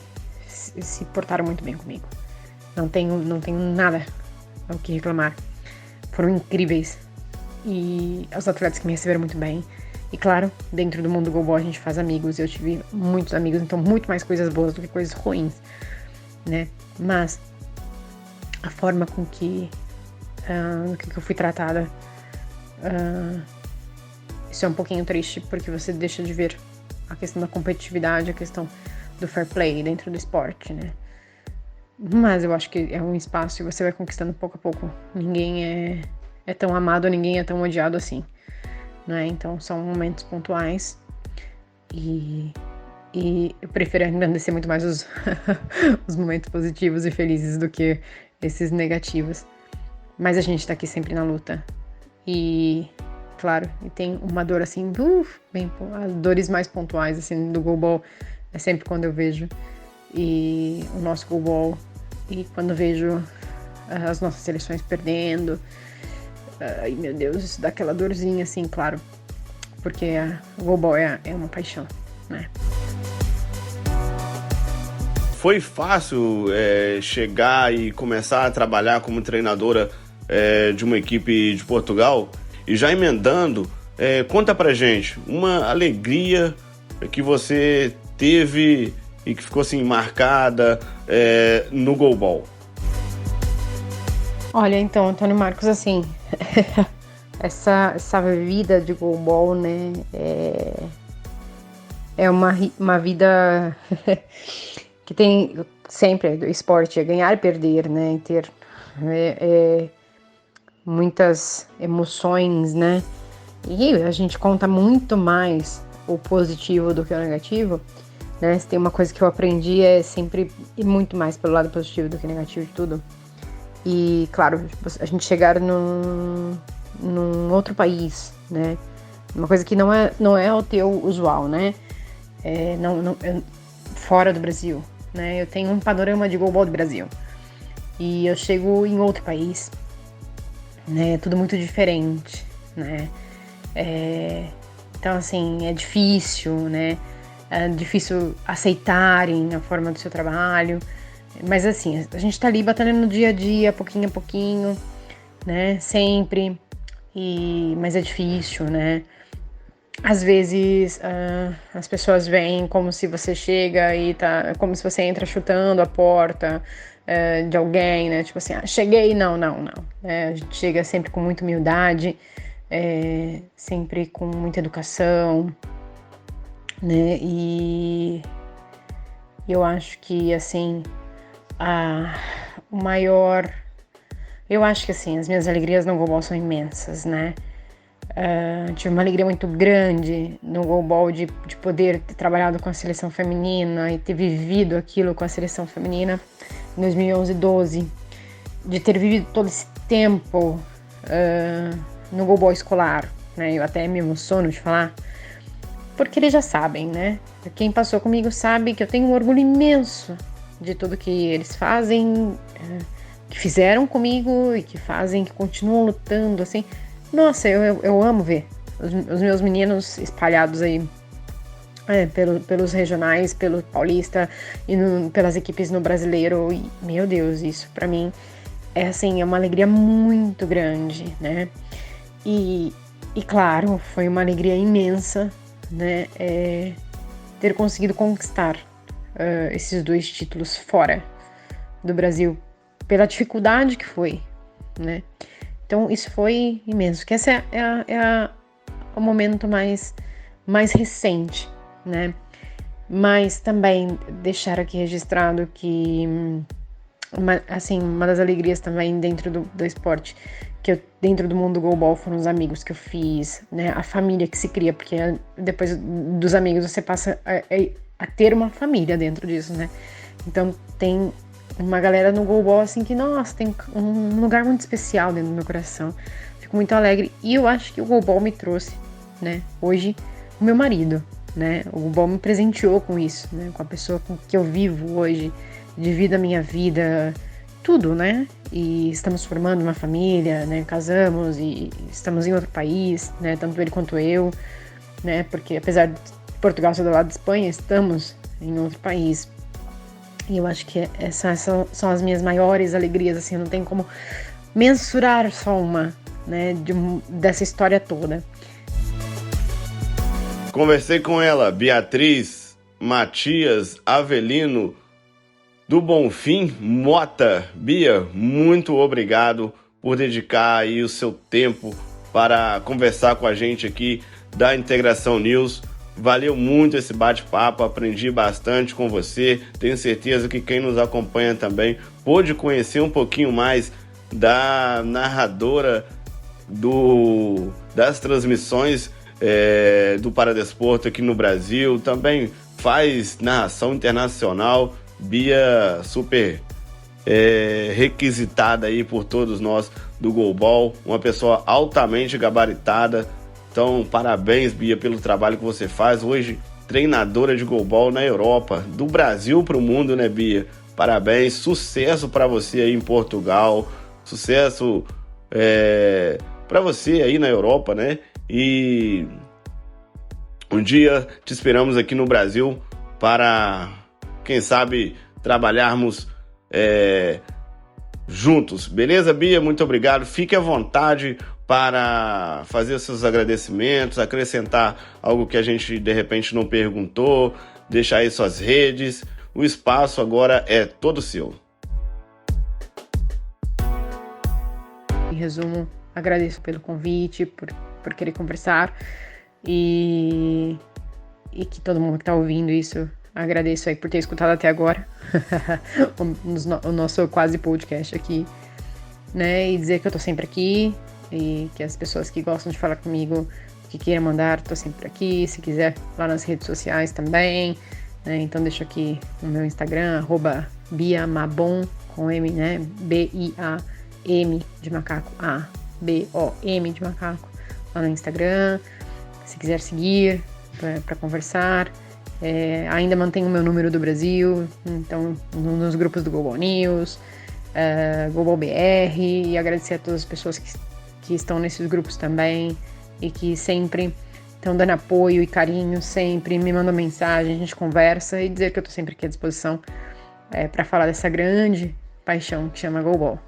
se portaram muito bem comigo. Não tenho nada ao que reclamar, foram incríveis, e os atletas que me receberam muito bem. E claro, dentro do mundo do goalball a gente faz amigos, eu tive muitos amigos, então muito mais coisas boas do que coisas ruins, né? Mas a forma com que eu fui tratada, isso é um pouquinho triste, porque você deixa de ver a questão da competitividade, a questão do fair play dentro do esporte, né? Mas eu acho que é um espaço e você vai conquistando pouco a pouco. Ninguém é tão amado, ninguém é tão odiado assim. Né? Então são momentos pontuais e eu prefiro engrandecer muito mais os momentos positivos e felizes do que esses negativos, mas a gente tá aqui sempre na luta e, claro, e tem uma dor assim, as dores mais pontuais assim do goalball é sempre quando eu vejo e o nosso goalball e quando eu vejo as nossas seleções perdendo. Ai, meu Deus, isso dá aquela dorzinha assim, claro, porque o goalball é uma paixão, né? Foi fácil chegar e começar a trabalhar como treinadora de uma equipe de Portugal? E já emendando, conta pra gente uma alegria que você teve e que ficou assim marcada no goalball. Olha, então, Antônio Marcos, assim, essa vida de goalball, né, é uma vida que tem sempre, o esporte é ganhar e perder, né, e ter muitas emoções, né, e a gente conta muito mais o positivo do que o negativo, né, se tem uma coisa que eu aprendi é sempre ir muito mais pelo lado positivo do que negativo de tudo. E, claro, a gente chegar num outro país, né? Uma coisa que não é o teu usual, né? Fora do Brasil, né? Eu tenho um panorama de goalball do Brasil. E eu chego em outro país, né? Tudo muito diferente, né? Então, assim, é difícil, né? É difícil aceitarem a forma do seu trabalho. Mas assim, a gente tá ali batalhando no dia a dia, pouquinho a pouquinho, né, sempre, mas é difícil, né, às vezes as pessoas veem como se você chega e tá, como se você entra chutando a porta de alguém, né, tipo assim, cheguei, não, a gente chega sempre com muita humildade, sempre com muita educação, né, e eu acho que, assim, eu acho que assim, as minhas alegrias no goalball são imensas, né? Tive uma alegria muito grande no goalball de poder ter trabalhado com a seleção feminina e ter vivido aquilo com a seleção feminina em 2011 e 12, de ter vivido todo esse tempo no goalball escolar, né? Eu até me emociono de falar, porque eles já sabem, né? Quem passou comigo sabe que eu tenho um orgulho imenso de tudo que eles fazem, que fizeram comigo e que fazem, que continuam lutando, assim. Nossa, eu amo ver os meus meninos espalhados aí pelos regionais, pelo Paulista e pelas equipes no Brasileiro. E, meu Deus, isso pra mim é assim, é uma alegria muito grande, né? E claro, foi uma alegria imensa, né? Ter conseguido conquistar esses 2 títulos fora do Brasil, pela dificuldade que foi, né? Então isso foi imenso, que esse é o momento mais recente, né? Mas também deixar aqui registrado que uma das alegrias também dentro do esporte, que dentro do mundo do goalball, foram os amigos que eu fiz, né? A família que se cria, porque depois dos amigos você passa a ter uma família dentro disso, né? Então tem uma galera no goalball assim que, nossa, tem um lugar muito especial dentro do meu coração. Fico muito alegre. E eu acho que o goalball me trouxe, né, hoje, o meu marido, né? O goalball me presenteou com isso, né? Com a pessoa com que eu vivo hoje, divido a minha vida, tudo, né? E estamos formando uma família, né? Casamos e estamos em outro país, né? Tanto ele quanto eu, né? Porque apesar de Portugal ser do lado de Espanha, estamos em outro país. E eu acho que essas são as minhas maiores alegrias, assim, não tem como mensurar só uma, né, dessa história toda. Conversei com ela, Beatriz Matias Avelino, do Bonfim Mota. Bia, muito obrigado por dedicar aí o seu tempo para conversar com a gente aqui da Integração News. Valeu muito esse bate-papo, aprendi bastante com você. Tenho certeza que quem nos acompanha também pôde conhecer um pouquinho mais da narradora das transmissões do Paradesporto aqui no Brasil. Também faz narração internacional. Bia, super requisitada aí por todos nós do goalball, uma pessoa altamente gabaritada. Então, parabéns, Bia, pelo trabalho que você faz. Hoje, treinadora de goalball na Europa, do Brasil para o mundo, né, Bia? Parabéns, sucesso para você aí em Portugal, sucesso para você aí na Europa, né? E um dia te esperamos aqui no Brasil para, quem sabe, trabalharmos juntos. Beleza, Bia? Muito obrigado. Fique à vontade para fazer seus agradecimentos, acrescentar algo que a gente de repente não perguntou, deixar aí suas redes. O espaço agora é todo seu. Em resumo, agradeço pelo convite, por querer conversar e que todo mundo que está ouvindo isso, agradeço aí por ter escutado até agora o nosso quase podcast aqui, né? E dizer que eu tô sempre aqui e que as pessoas que gostam de falar comigo, que queiram mandar, tô sempre aqui. Se quiser, lá nas redes sociais também, né? Então deixo aqui o meu Instagram, @biamabon, com M, né? B-I-A-M de macaco, A-B-O-M de macaco, lá no Instagram. Se quiser seguir para conversar, ainda mantenho o meu número do Brasil, então nos grupos do Global News, Global BR, e agradecer a todas as pessoas que estão nesses grupos também e que sempre estão dando apoio e carinho, sempre me mandam mensagem, a gente conversa, e dizer que eu estou sempre aqui à disposição para falar dessa grande paixão que chama Global.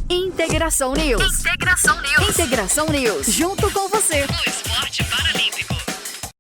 Integração News. Integração News. Integração News. Junto com você. O esporte paralímpico.